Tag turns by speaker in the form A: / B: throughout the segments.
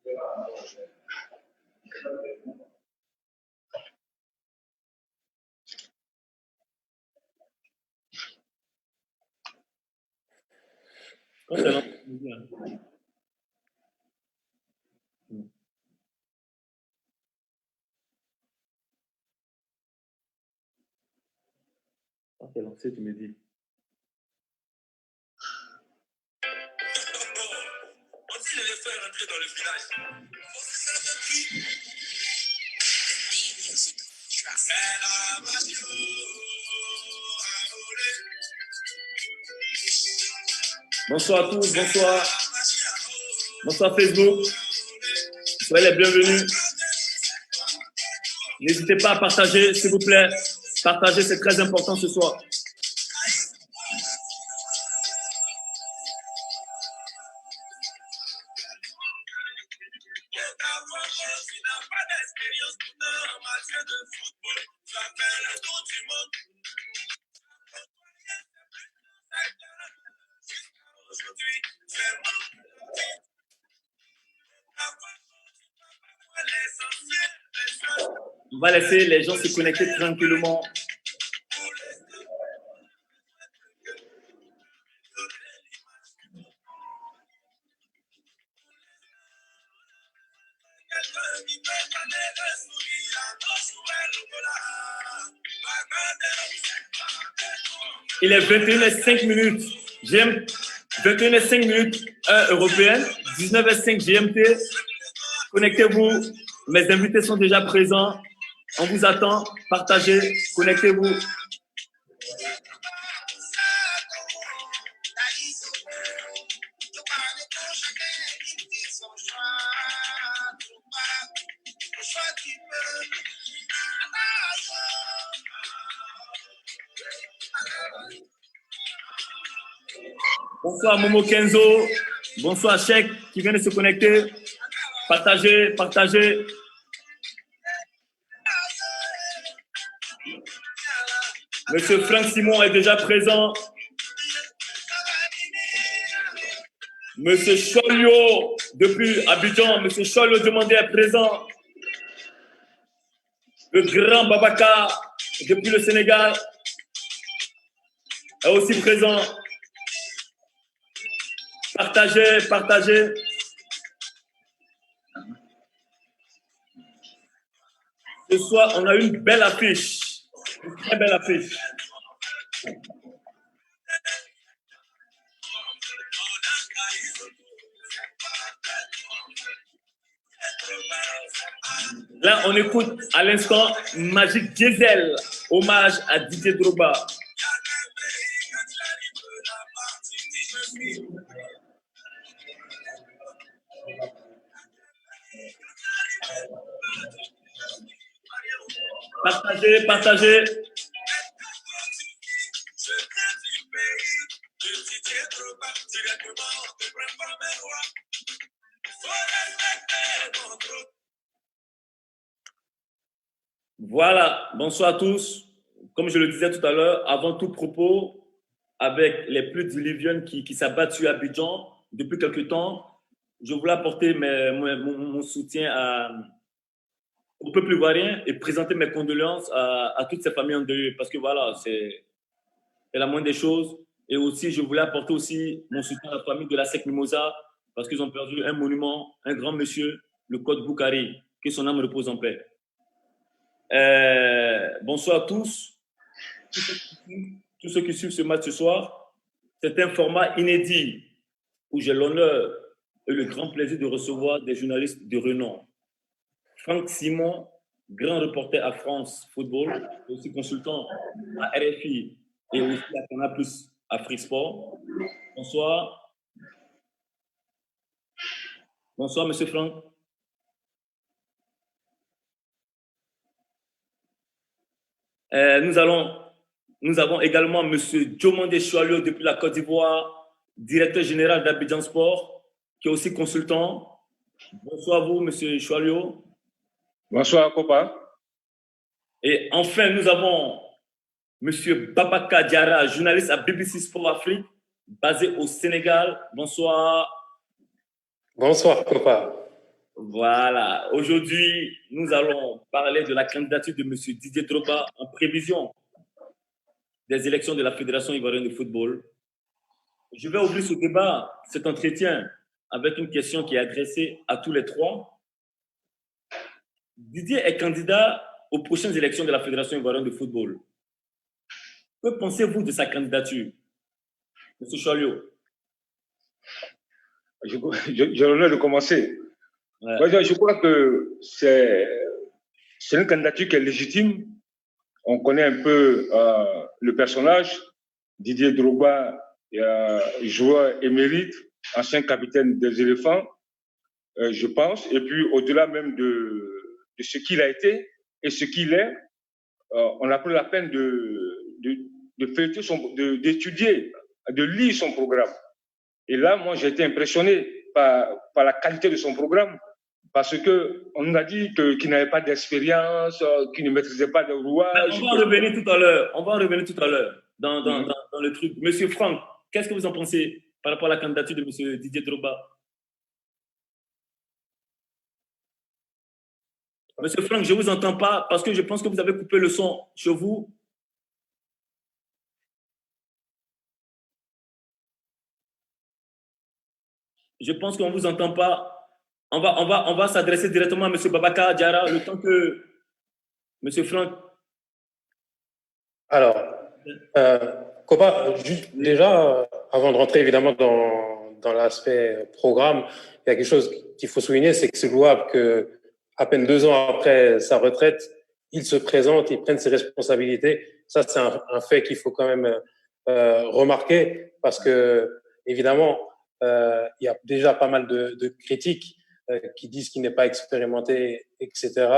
A: Quand c'est lancé, tu me dis, hein. Quand c'est lancé, tu me dis. On dit les faire rentrer dans le village. Bonsoir à tous, bonsoir. Bonsoir Facebook. Soyez les bienvenus. N'hésitez pas à partager, s'il vous plaît. Partager, c'est très important ce soir. On va laisser les gens se connecter tranquillement. Il est 21h05. J'aime 21h05, heure européenne, 19h05 GMT. Connectez-vous. Mes invités sont déjà présents. On vous attend. Partagez. Connectez-vous. Bonsoir Momo Kenzo. Bonsoir Cheikh qui vient de se connecter. Partagez, partagez. Monsieur Franck Simon est déjà présent. Monsieur Cholio depuis Abidjan. Monsieur Cholio demandé est présent. Le grand Babaka depuis le Sénégal est aussi présent. Partagez, partagez. Ce soir, on a une belle affiche. Une très belle affiche. Là, on écoute à l'instant Magic Diesel, hommage à Didier Drogba. Partagez, partagez. Voilà, bonsoir à tous. Comme je le disais tout à l'heure, avant tout propos, avec les pluies diluviennes qui s'abattent sur Abidjan depuis quelque temps, je voulais apporter mon soutien au peuple ivoirien et présenter mes condoléances à toutes ces familles endeuillées parce que voilà, c'est la moindre des choses. Et aussi, je voulais apporter aussi mon soutien à la famille de la SEC Mimosa parce qu'ils ont perdu un monument, un grand monsieur, le Code Boukari, que son âme repose en paix. Bonsoir à tous. Tous ceux qui suivent ce match ce soir. C'est un format inédit où j'ai l'honneur et le grand plaisir de recevoir des journalistes de renom. Franck Simon, grand reporter à France Football, aussi consultant à RFI et aussi à Canal+, Afrique Sport. Bonsoir. Bonsoir, monsieur Franck. Nous avons également monsieur Diomandé Choualio depuis la Côte d'Ivoire, directeur général d'Abidjan Sport, qui est aussi consultant. Bonsoir à vous, monsieur Choualio.
B: Bonsoir, Kopa.
A: Et enfin, nous avons monsieur Babaka Diarra, journaliste à BBC Sport Afrique, basé au Sénégal. Bonsoir.
B: Bonsoir, Kopa.
A: Voilà. Aujourd'hui, nous allons parler de la candidature de M. Didier Drogba en prévision des élections de la Fédération ivoirienne de football. Je vais ouvrir ce débat, cet entretien, avec une question qui est adressée à tous les trois. Didier est candidat aux prochaines élections de la Fédération ivoirienne de football. Que pensez-vous de sa candidature, M. Cholio?
B: J'ai l'honneur de commencer.
A: Ouais.
B: Moi, je crois que c'est une candidature qui est légitime. On connaît un peu le personnage. Didier Drogba, joueur émérite, ancien capitaine des éléphants, je pense. Et puis, au-delà même de ce qu'il a été et ce qu'il est, on a pris la peine d'étudier, de lire son programme. Et là, moi, j'ai été impressionné par la qualité de son programme, parce qu'on nous a dit qu'il n'avait pas d'expérience, qu'il ne maîtrisait pas de rouages.
A: On va en revenir tout à l'heure. On va en revenir tout à l'heure dans le truc. Monsieur Franck, qu'est-ce que vous en pensez par rapport à la candidature de Monsieur Didier Drogba? Monsieur Franck, je ne vous entends pas parce que je pense que vous avez coupé le son chez vous. Je pense qu'on ne vous entend pas. On va s'adresser directement à M. Babacar Diarra, le temps que M. Franck.
C: Alors, Kopa, déjà, avant de rentrer évidemment dans l'aspect programme, il y a quelque chose qu'il faut souligner, c'est que c'est louable que à peine 2 ans après sa retraite, il se présente, il prenne ses responsabilités. Ça, c'est un fait qu'il faut quand même remarquer, parce que évidemment, il y a déjà pas mal de critiques qui disent qu'il n'est pas expérimenté, etc.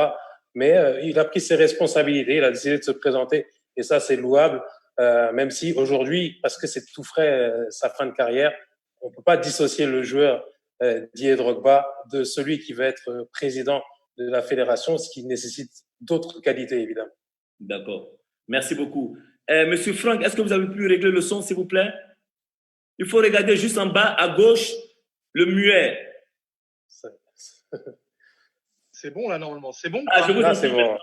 C: Mais il a pris ses responsabilités, il a décidé de se présenter, et ça, c'est louable, même si aujourd'hui, parce que c'est tout frais, sa fin de carrière, on ne peut pas dissocier le joueur Didier Drogba de celui qui va être président de la fédération, ce qui nécessite d'autres qualités, évidemment.
A: D'accord. Merci beaucoup. Monsieur Franck, est-ce que vous avez pu régler le son, s'il vous plaît? Il faut regarder juste en bas à gauche le muet.
D: C'est bon là normalement. C'est bon?
A: Ah, je vous
C: Là,
A: entends.
C: c'est bon.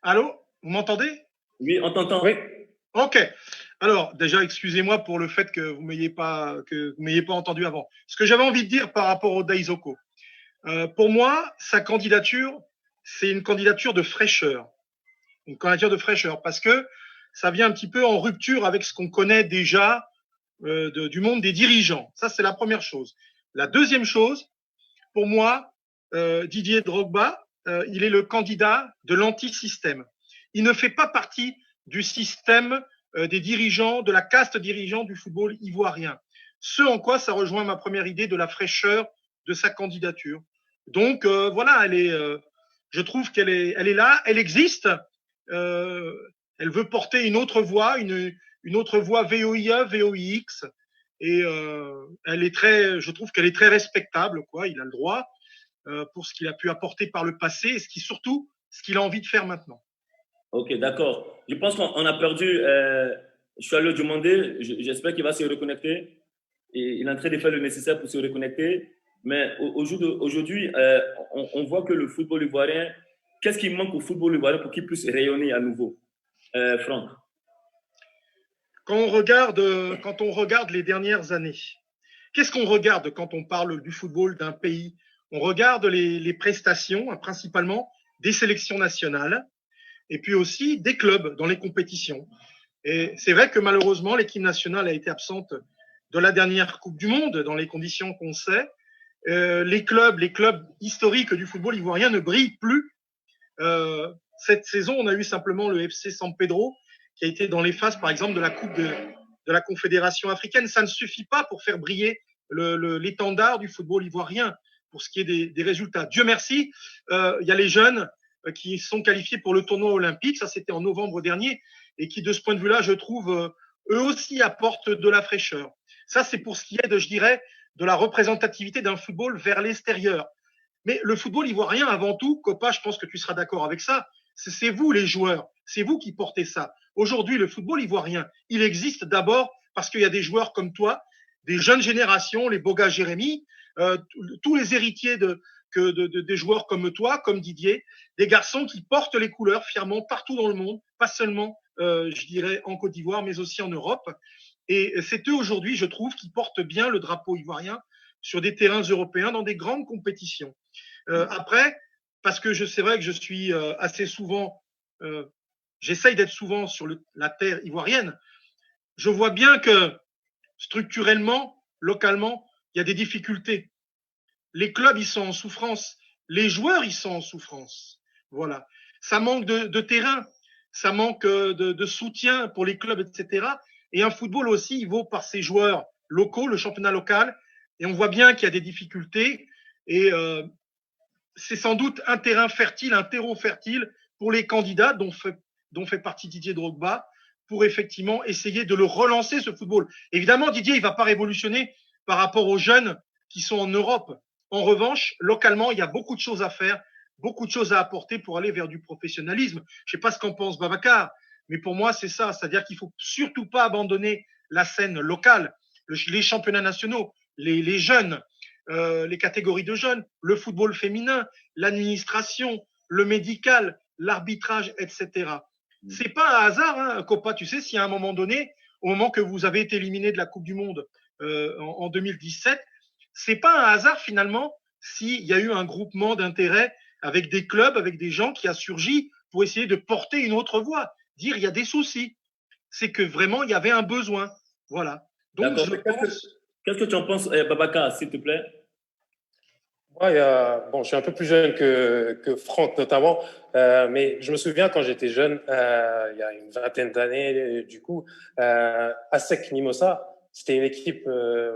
D: Allô? Vous m'entendez?
A: Oui, on t'entend.
C: Oui.
D: Ok. Alors déjà, excusez-moi pour le fait que vous m'ayez pas entendu avant. Ce que j'avais envie de dire par rapport au Daisoko, pour moi, sa candidature, c'est une candidature de fraîcheur. Une candidature de fraîcheur parce que ça vient un petit peu en rupture avec ce qu'on connaît déjà du monde des dirigeants. Ça, c'est la première chose. La deuxième chose, pour moi, Didier Drogba, il est le candidat de l'anti-système. Il ne fait pas partie du système des dirigeants, de la caste dirigeant du football ivoirien. Ce en quoi ça rejoint ma première idée de la fraîcheur de sa candidature. Donc voilà, je trouve qu'elle est là, elle existe. Elle veut porter une autre voix, une autre voix VOIE, VOIX. Et je trouve qu'elle est très respectable, quoi. Il a le droit pour ce qu'il a pu apporter par le passé et surtout ce qu'il a envie de faire maintenant.
A: Ok, d'accord. Je pense qu'on a perdu. Je suis allé lui demander. J'espère qu'il va se reconnecter. Et il est en train de faire le nécessaire pour se reconnecter. Mais aujourd'hui, on voit que le football ivoirien, qu'est-ce qui manque au football ivoirien pour qu'il puisse rayonner à nouveau, Franck?
D: Quand on regarde les dernières années, qu'est-ce qu'on regarde quand on parle du football d'un pays? On regarde les prestations, principalement des sélections nationales, et puis aussi des clubs dans les compétitions. Et c'est vrai que malheureusement, l'équipe nationale a été absente de la dernière Coupe du Monde dans les conditions qu'on sait. Les clubs historiques du football ivoirien ne brillent plus. Cette saison, on a eu simplement le FC San Pedro qui a été dans les phases, par exemple, de la Coupe de la Confédération africaine. Ça ne suffit pas pour faire briller l'étendard du football ivoirien pour ce qui est des résultats. Dieu merci, il y a les jeunes qui sont qualifiés pour le tournoi olympique. Ça, c'était en novembre dernier et qui, de ce point de vue-là, je trouve, eux aussi apportent de la fraîcheur. Ça, c'est pour ce qui est je dirais, de la représentativité d'un football vers l'extérieur. Mais le football ivoirien, avant tout, Kopa, je pense que tu seras d'accord avec ça, c'est vous les joueurs, c'est vous qui portez ça. Aujourd'hui, le football ivoirien, il existe d'abord parce qu'il y a des joueurs comme toi des jeunes générations, les Boga Jérémy, tous les héritiers des joueurs comme toi, comme Didier, des garçons qui portent les couleurs fièrement partout dans le monde, pas seulement, je dirais, en Côte d'Ivoire, mais aussi en Europe. Et c'est eux aujourd'hui, je trouve, qui portent bien le drapeau ivoirien sur des terrains européens dans des grandes compétitions. Après, parce que c'est vrai que je suis assez souvent, j'essaye d'être souvent sur la terre ivoirienne, je vois bien que structurellement, localement, il y a des difficultés. Les clubs, ils sont en souffrance. Les joueurs, ils sont en souffrance. Voilà. Ça manque de terrain, ça manque de soutien pour les clubs, etc. Et un football aussi, il vaut par ses joueurs locaux, le championnat local. Et on voit bien qu'il y a des difficultés. Et c'est sans doute un terrain fertile, un terreau fertile pour les candidats dont fait partie Didier Drogba, pour effectivement essayer de le relancer, ce football. Évidemment, Didier, il ne va pas révolutionner par rapport aux jeunes qui sont en Europe. En revanche, localement, il y a beaucoup de choses à faire, beaucoup de choses à apporter pour aller vers du professionnalisme. Je ne sais pas ce qu'en pense Babacar, mais pour moi, c'est ça. C'est-à-dire qu'il ne faut surtout pas abandonner la scène locale, les championnats nationaux, les jeunes, les catégories de jeunes, le football féminin, l'administration, le médical, l'arbitrage, etc. C'est pas un hasard, hein, Copa. Tu sais, si à un moment donné, au moment que vous avez été éliminé de la Coupe du Monde en 2017, c'est pas un hasard finalement s'il y a eu un groupement d'intérêts avec des clubs, avec des gens qui a surgi pour essayer de porter une autre voix, dire il y a des soucis. C'est que vraiment il y avait un besoin. Voilà. Donc je pense.
A: Qu'est-ce que tu en penses, Babacar, s'il te plaît?
C: Ouais, bon, je suis un peu plus jeune que Franck notamment, mais je me souviens quand j'étais jeune, il y a une vingtaine d'années, du coup, ASEC Mimosa, c'était une équipe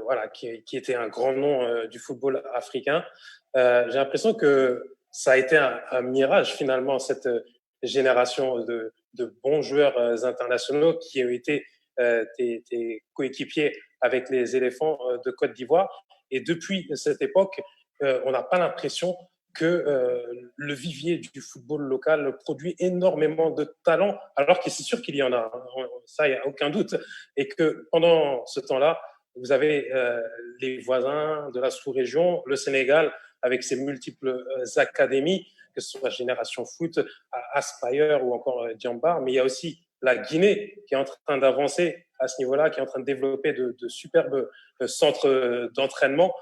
C: voilà, qui était un grand nom du football africain. J'ai l'impression que ça a été un mirage finalement, cette génération de bons joueurs internationaux qui ont été tes coéquipiers avec les éléphants de Côte d'Ivoire. Et depuis cette époque, on n'a pas l'impression que le vivier du football local produit énormément de talents, alors que c'est sûr qu'il y en a, ça, il n'y a aucun doute. Et que pendant ce temps-là, vous avez les voisins de la sous-région, le Sénégal, avec ses multiples académies, que ce soit Génération Foot, Aspire ou encore Diambar, mais il y a aussi la Guinée qui est en train d'avancer à ce niveau-là, qui est en train de développer de superbes centres d'entraînement.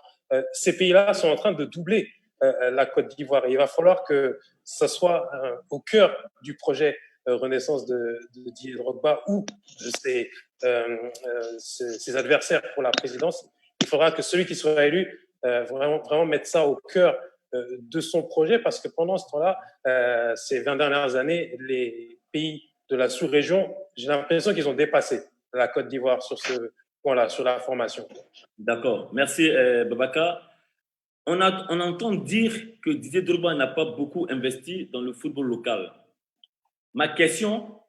C: Ces pays-là sont en train de doubler la Côte d'Ivoire. Et il va falloir que ça soit au cœur du projet Renaissance de Didier Drogba ou de ses adversaires pour la présidence. Il faudra que celui qui sera élu vraiment mette ça au cœur de son projet, parce que pendant ce temps-là, ces 20 dernières années, les pays de la sous-région, j'ai l'impression qu'ils ont dépassé la Côte d'Ivoire sur ce point-là, sur la formation.
A: D'accord. Merci, Babacar. On entend dire que Didier Drogba n'a pas beaucoup investi dans le football local. Ma question,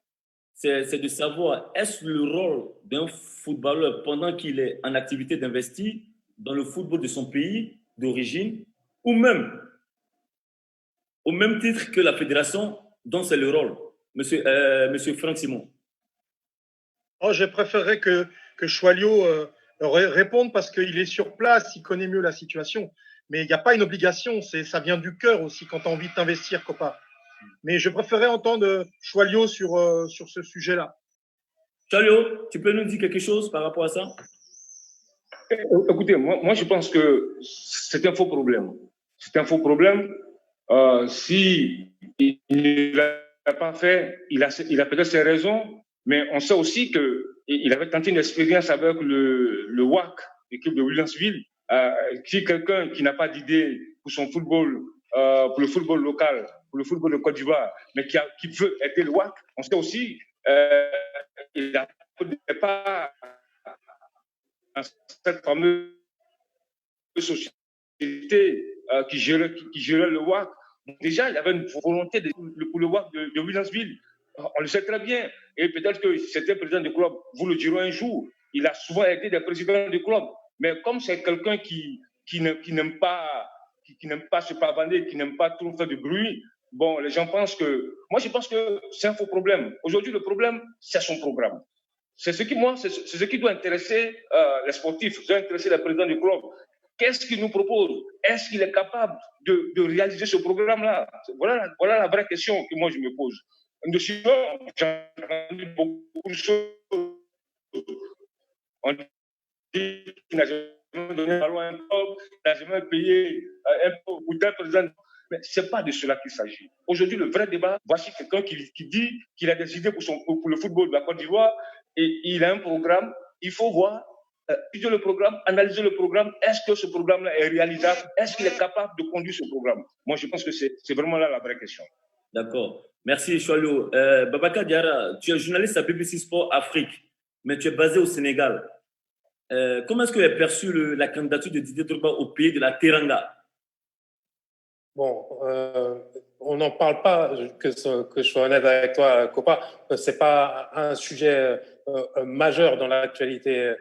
A: c'est de savoir, est-ce le rôle d'un footballeur pendant qu'il est en activité d'investir dans le football de son pays d'origine, ou même au même titre que la fédération dont c'est le rôle? Monsieur Franck Simon.
D: Oh, je préférerais que Choualio réponde parce qu'il est sur place, il connaît mieux la situation. Mais il n'y a pas une obligation, ça vient du cœur aussi quand tu as envie de t'investir, Copa. Mais je préférerais entendre Choualio sur ce sujet-là.
A: Choualio, tu peux nous dire quelque chose par rapport à ça?
B: Écoutez, moi je pense que c'est un faux problème. C'est un faux problème. Si il ne l'a pas fait, il a peut-être ses raisons, mais on sait aussi qu'il avait tenté une expérience avec le WAC, l'équipe de Williamsville, qui est quelqu'un qui n'a pas d'idée pour son football, pour le football local, pour le football de Côte d'Ivoire, mais qui veut aider le WAC. On sait aussi il a pas cette fameuse société qui gérait le WAC. Déjà, il avait une volonté pour le WAC de Williamsville. On le sait très bien. Et peut-être que c'était président du club, vous le direz un jour. Il a souvent été des présidents du club. Mais comme c'est quelqu'un qui n'aime pas se pavaner, qui n'aime pas trop faire de bruit, bon, les gens pensent que... Moi, je pense que c'est un faux problème. Aujourd'hui, le problème, c'est son programme. C'est ce qui doit intéresser les sportifs, ça doit intéresser les présidents du club. Qu'est-ce qu'il nous propose? Est-ce qu'il est capable de réaliser ce programme-là? Voilà la vraie question que moi je me pose. Sinon, j'ai entendu beaucoup de choses. On dit qu'il n'a jamais donné un ballon à un club, qu'il n'a jamais payé un peu ou tel président. Mais ce n'est pas de cela qu'il s'agit. Aujourd'hui, le vrai débat, voici quelqu'un qui dit qu'il a des idées pour le football de la Côte d'Ivoire et il a un programme. Il faut voir, étudier le programme, analyser le programme. Est-ce que ce programme-là est réalisable? Est-ce qu'il est capable de conduire ce programme? Moi, je pense que c'est vraiment là la vraie question.
A: D'accord. Merci, Choualio. Babacar Diarra, tu es journaliste à BBC Sport Afrique, mais tu es basé au Sénégal. Comment est-ce que tu as perçu la candidature de Didier Drogba au pays de la Teranga?
C: Bon, on n'en parle pas, que je sois honnête avec toi, Copa. C'est pas un sujet majeur dans l'actualité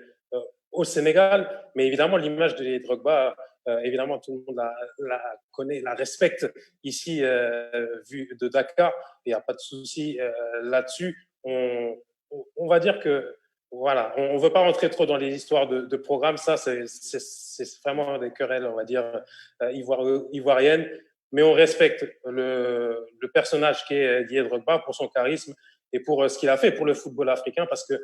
C: au Sénégal, mais évidemment, l'image de Drogba, évidemment, tout le monde la connaît, la respecte ici, vu de Dakar. Il n'y a pas de souci là-dessus. On va dire que voilà, on ne veut pas rentrer trop dans les histoires de programmes. Ça, c'est vraiment des querelles, on va dire, ivoiriennes. Mais on respecte le personnage qui est Didier Drogba pour son charisme et pour ce qu'il a fait pour le football africain, parce que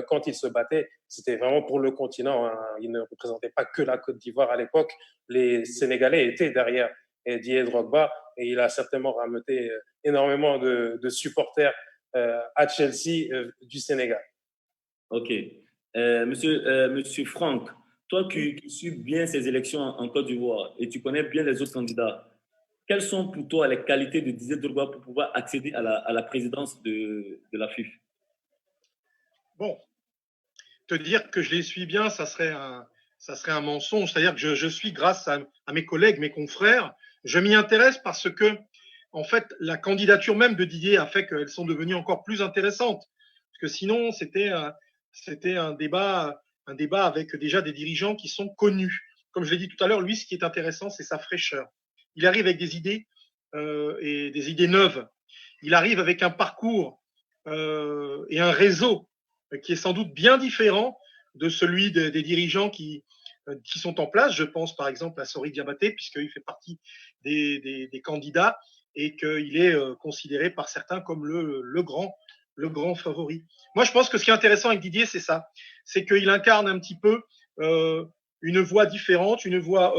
C: quand il se battait, c'était vraiment pour le continent. Hein. Il ne représentait pas que la Côte d'Ivoire à l'époque. Les Sénégalais étaient derrière Didier Drogba et il a certainement rameuté énormément de supporters à Chelsea du Sénégal.
A: Ok. Monsieur Franck, toi qui suis bien ces élections en Côte d'Ivoire et tu connais bien les autres candidats, quelles sont pour toi les qualités de Didier Drogba pour pouvoir accéder à la présidence de la FIFA?
D: Bon, te dire que je les suis bien, ça serait un mensonge. C'est-à-dire que je suis, grâce à mes collègues, mes confrères, je m'y intéresse parce que, en fait, la candidature même de Didier a fait qu'elles sont devenues encore plus intéressantes. Parce que sinon, c'était un débat avec déjà des dirigeants qui sont connus. Comme je l'ai dit tout à l'heure, lui, ce qui est intéressant, c'est sa fraîcheur. Il arrive avec des idées et des idées neuves. Il arrive avec un parcours et un réseau qui est sans doute bien différent de celui des dirigeants qui sont en place. Je pense par exemple à Sori Diabaté, puisqu'il fait partie des candidats et qu'il est considéré par certains comme le grand favori. Moi, je pense que ce qui est intéressant avec Didier, c'est ça. C'est qu'il incarne un petit peu une voix différente, une voix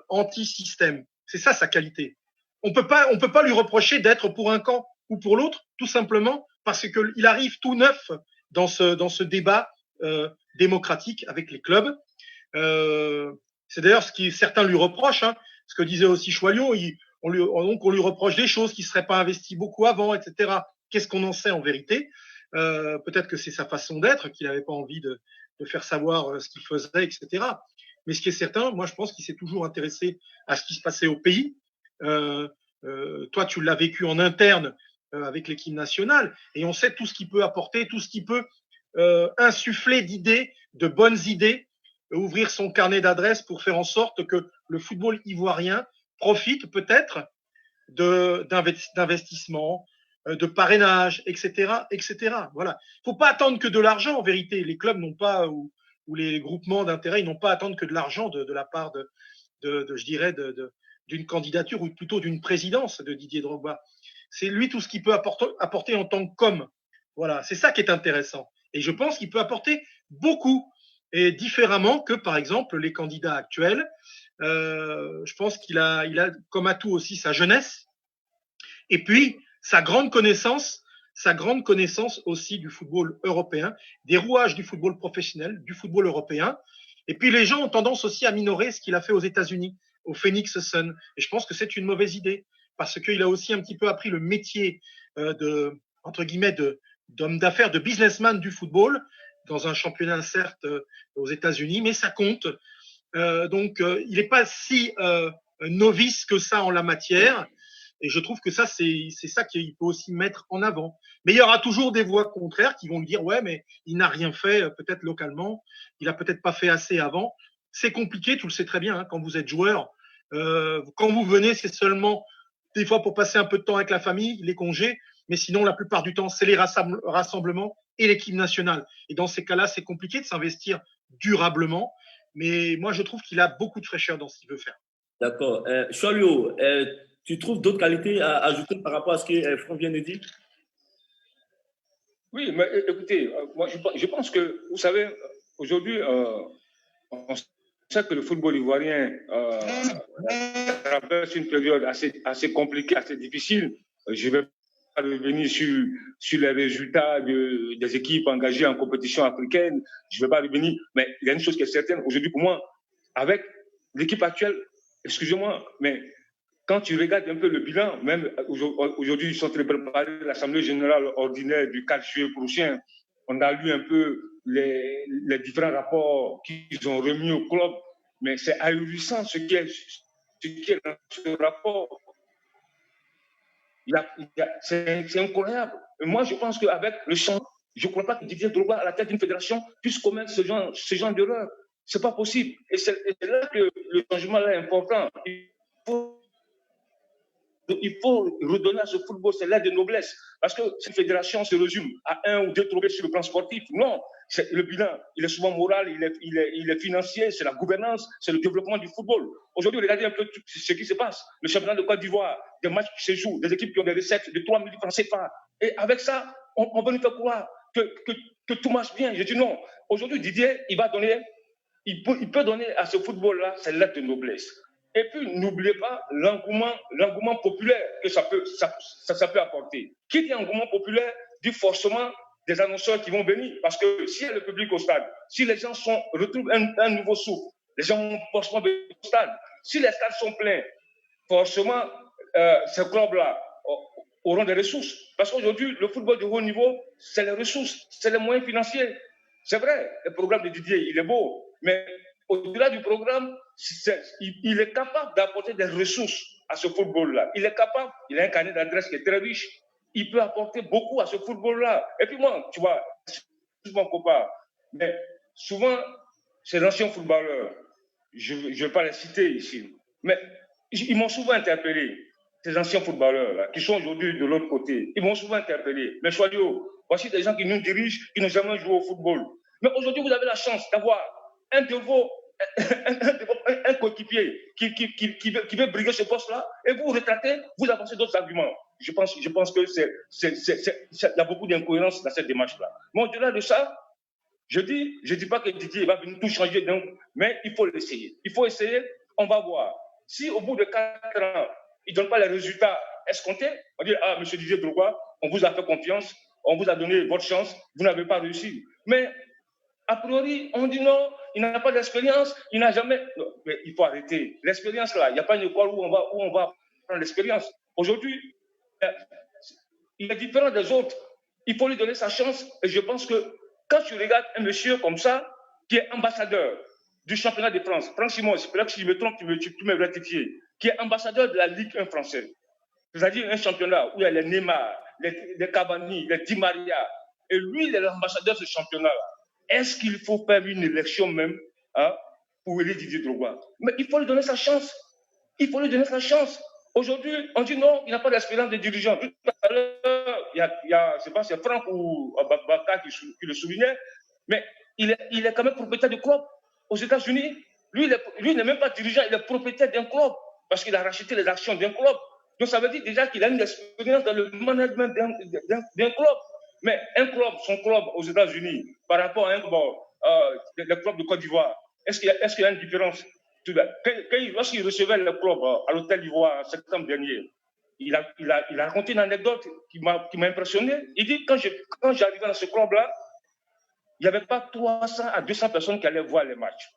D: anti-système. C'est ça sa qualité. On peut pas lui reprocher d'être pour un camp ou pour l'autre, tout simplement parce qu'il arrive tout neuf dans ce débat démocratique avec les clubs. C'est d'ailleurs ce que certains lui reprochent, hein, ce que disait aussi Choualio, on lui reproche des choses qui ne seraient pas investies beaucoup avant, etc. Qu'est-ce qu'on en sait en vérité? Peut-être que c'est sa façon d'être, qu'il n'avait pas envie de faire savoir ce qu'il faisait, etc. Mais ce qui est certain, moi je pense qu'il s'est toujours intéressé à ce qui se passait au pays. Toi, tu l'as vécu en interne avec l'équipe nationale, et on sait tout ce qu'il peut apporter, tout ce qu'il peut insuffler d'idées, de bonnes idées, ouvrir son carnet d'adresses pour faire en sorte que le football ivoirien profite peut-être d'investissements, de parrainage, etc., etc. Voilà. Il ne faut pas attendre que de l'argent, en vérité. Les clubs n'ont pas, ou les groupements d'intérêt, ils n'ont pas à attendre que de l'argent de la part je dirais, d'une candidature ou plutôt d'une présidence de Didier Drogba. C'est lui tout ce qu'il peut apporter en tant qu'homme. Voilà, c'est ça qui est intéressant. Et je pense qu'il peut apporter beaucoup, et différemment que, par exemple, les candidats actuels. Je pense qu'il a comme atout aussi sa jeunesse, et puis sa grande connaissance aussi du football européen, des rouages du football professionnel, du football européen. Et puis les gens ont tendance aussi à minorer ce qu'il a fait aux États-Unis, au Phoenix Sun. Et je pense que c'est une mauvaise idée, parce qu'il a aussi un petit peu appris le métier entre guillemets, d'homme d'affaires, de businessman du football, dans un championnat certes aux États-Unis, mais ça compte. Donc il n'est pas si novice que ça en la matière. Et je trouve que ça, c'est ça qu'il peut aussi mettre en avant. Mais il y aura toujours des voix contraires qui vont lui dire, ouais, mais il n'a rien fait, peut-être localement, il a peut-être pas fait assez avant. C'est compliqué, tu le sais très bien, hein, quand vous êtes joueur. Quand vous venez, c'est seulement des fois pour passer un peu de temps avec la famille, les congés. mais sinon, la plupart du temps, c'est les rassemblements et l'équipe nationale. Et dans ces cas-là, c'est compliqué de s'investir durablement, mais moi, je trouve qu'il a beaucoup de fraîcheur dans ce qu'il veut faire.
A: D'accord. Cholio, tu trouves d'autres qualités à ajouter par rapport à ce que Franck vient de dire?
B: Oui, mais écoutez, moi je pense que, vous savez, aujourd'hui, on sait que le football ivoirien traverse une période assez compliquée, assez difficile. Je vais pas revenir sur les résultats des équipes engagées en compétition africaine. Je ne vais pas revenir, mais il y a une chose qui est certaine. Aujourd'hui, pour moi, avec l'équipe actuelle, excusez-moi, mais quand tu regardes un peu le bilan, même aujourd'hui, ils sont très préparés, l'Assemblée générale ordinaire du 4 juillet prochain. On a lu un peu les différents rapports qu'ils ont remis au club, mais c'est ahurissant ce qui est dans ce rapport. C'est incroyable. Et moi, je pense qu'avec le champ, je ne crois pas que Didier Drogba, à la tête d'une fédération, puisse commettre ce genre d'erreur. Ce n'est pas possible. Et c'est là que le changement est important. Il faut redonner à ce football ses lettres de noblesse. Parce que cette fédération se résume à un ou deux trophées sur le plan sportif. Non, le bilan, il est souvent moral, il est financier, c'est la gouvernance, c'est le développement du football. Aujourd'hui, regardez un peu ce qui se passe. Le championnat de Côte d'Ivoire, des matchs qui se jouent, des équipes qui ont des recettes de 3 000 francs CFA. Et avec ça, on va nous faire croire que tout marche bien. Je dis non. Aujourd'hui, Didier, il peut donner à ce football-là ses lettres de noblesse. Et puis, n'oubliez pas l'engouement populaire que ça peut apporter. Qui dit engouement populaire dit forcément des annonceurs qui vont venir. Parce que s'il y a le public au stade, si les gens retrouvent un nouveau souffle, les gens vont forcément venir au stade. Si les stades sont pleins, forcément, ces clubs-là auront des ressources. Parce qu'aujourd'hui, le football de haut niveau, c'est les ressources, c'est les moyens financiers. C'est vrai, le programme de Didier, il est beau, mais au-delà du programme, il est capable d'apporter des ressources à ce football-là. Il est capable, il a un carnet d'adresses qui est très riche. Il peut apporter beaucoup à ce football-là. Et puis moi, tu vois, mon copain, mais souvent, ces anciens footballeurs, je ne vais pas les citer ici, mais ils m'ont souvent interpellé, ces anciens footballeurs-là, qui sont aujourd'hui de l'autre côté. Ils m'ont souvent interpellé. Mais Choidio, voici des gens qui nous dirigent, qui n'ont jamais joué au football. Mais aujourd'hui, vous avez la chance d'avoir un coéquipier qui veut briguer ce poste-là, et vous retractez, vous avancez d'autres arguments. Je pense que il y a beaucoup d'incohérences dans cette démarche-là. Mais au-delà de ça, je dis pas que Didier va venir tout changer, mais il faut l'essayer. Il faut essayer, on va voir. Si au bout de 4 ans, il ne donne pas les résultats escomptés, on dit, ah, monsieur Didier Drogba, on vous a fait confiance, on vous a donné votre chance, vous n'avez pas réussi. Mais a priori, on dit non, il n'a pas d'expérience, il n'a jamais. Non, mais il faut arrêter. L'expérience là, il n'y a pas une école où on va prendre l'expérience. Aujourd'hui, il est différent des autres. Il faut lui donner sa chance. Et je pense que quand tu regardes un monsieur comme ça, qui est ambassadeur du championnat de France, Franck Simon, si je me trompe, tu peux me rectifier, qui est ambassadeur de la Ligue 1 française, c'est-à-dire un championnat où il y a les Neymar, les Cavani, les Di Maria, et lui, il est l'ambassadeur de ce championnat-là. Est-ce qu'il faut faire une élection même pour élire Didier Drogba? Mais il faut lui donner sa chance. Il faut lui donner sa chance. Aujourd'hui, on dit non, il n'a pas d'expérience de dirigeant. Tout à l'heure, je ne sais pas si c'est Franck ou Baka qui le soulignait, mais il est quand même propriétaire du club. Aux États-Unis, lui n'est même pas dirigeant, il est propriétaire d'un club parce qu'il a racheté les actions d'un club. Donc ça veut dire déjà qu'il a une expérience dans le management d'un club. Mais un club, son club aux États-Unis, par rapport à un le club de Côte d'Ivoire, est-ce qu'il y a une différence? Lorsqu'il recevait le club à l'Hôtel d'Ivoire en septembre dernier, il a raconté une anecdote qui m'a impressionné. Il dit, quand j'arrivais dans ce club-là, il n'y avait pas 300 à 200 personnes qui allaient voir les matchs.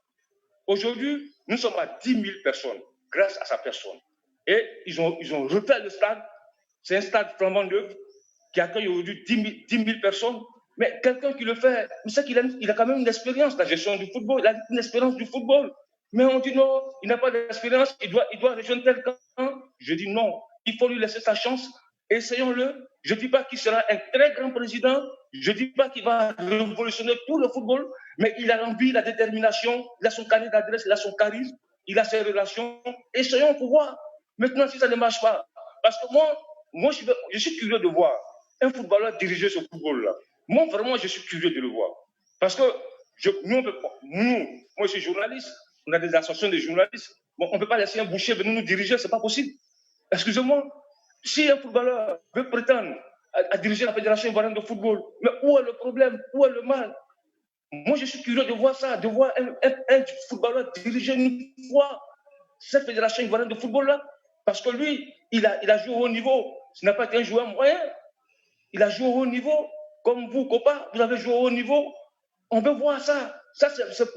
B: Aujourd'hui, nous sommes à 10 000 personnes grâce à sa personne. Et ils ont refait le stade. C'est un stade flambant neuf qui accueille aujourd'hui 10 000 personnes. Mais quelqu'un qui le fait, c'est qu'il a quand même une expérience de la gestion du football. Il a une expérience du football. Mais on dit non, il n'a pas d'expérience, il doit rejoindre tel camp. Je dis non, il faut lui laisser sa chance. Essayons-le. Je ne dis pas qu'il sera un très grand président. Je ne dis pas qu'il va révolutionner tout le football. Mais il a l'envie, la détermination, il a son carnet d'adresse, il a son charisme, il a ses relations. Essayons pour voir. Maintenant, si ça ne marche pas. Parce que moi je suis curieux de voir. un footballeur diriger ce football-là? Moi, vraiment, je suis curieux de le voir. Parce que moi, je suis journaliste, on a des associations de journalistes. Bon, on ne peut pas laisser un boucher venir nous diriger, ce n'est pas possible. Excusez-moi, si un footballeur veut prétendre à diriger la Fédération ivoirienne de football, mais où est le problème? Où est le mal? Moi, je suis curieux de voir ça, de voir un footballeur diriger une fois cette Fédération ivoirienne de football-là. Parce que lui, il a joué au haut niveau. Ce n'a pas été un joueur moyen. Il a joué au haut niveau. Comme vous, Copa, vous avez joué au haut niveau. On veut voir ça.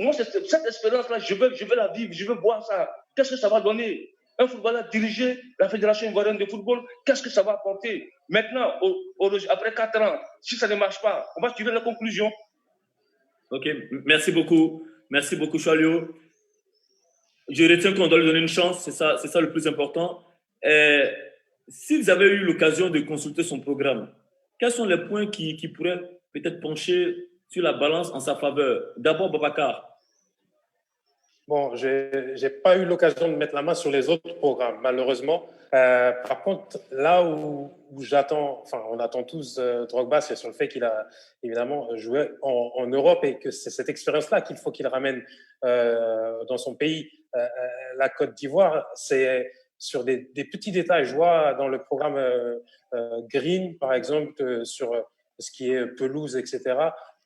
B: Moi, cette expérience-là, je veux la vivre, je veux voir ça. Qu'est-ce que ça va donner? Un footballeur diriger la Fédération ivoirienne de football, qu'est-ce que ça va apporter? Maintenant, après 4 ans, si ça ne marche pas, on va tirer la conclusion.
A: Ok, merci beaucoup. Merci beaucoup, Chalio. Je retiens qu'on doit lui donner une chance, c'est ça le plus important. Si vous avez eu l'occasion de consulter son programme, quels sont les points qui pourraient peut-être pencher sur la balance en sa faveur? D'abord, Babacar.
C: Bon, j'ai pas eu l'occasion de mettre la main sur les autres programmes, malheureusement. Par contre, là où j'attends, enfin, on attend tous Drogba, c'est sur le fait qu'il a évidemment joué en Europe et que c'est cette expérience-là qu'il faut qu'il ramène dans son pays. La Côte d'Ivoire, c'est sur des petits détails. Je vois dans le programme Green, par exemple, sur ce qui est pelouse, etc.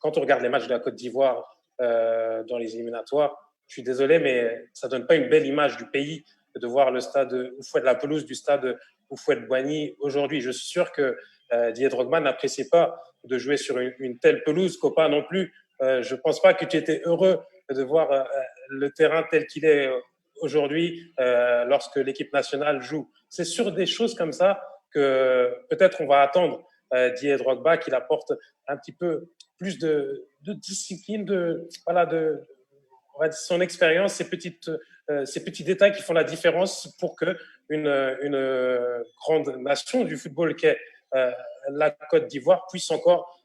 C: Quand on regarde les matchs de la Côte d'Ivoire dans les éliminatoires, je suis désolé, mais ça donne pas une belle image du pays de voir le stade Houphouët, la pelouse du stade Houphouët-Boigny aujourd'hui. Je suis sûr que Didier Drogba n'appréciait pas de jouer sur une telle pelouse, Copa non plus. Je pense pas que tu étais heureux de voir le terrain tel qu'il est aujourd'hui lorsque l'équipe nationale joue. C'est sur des choses comme ça que peut-être on va attendre Didier Drogba qu'il apporte un petit peu plus de discipline, son expérience, ces petits détails qui font la différence pour que une grande nation du football qu'est la Côte d'Ivoire puisse encore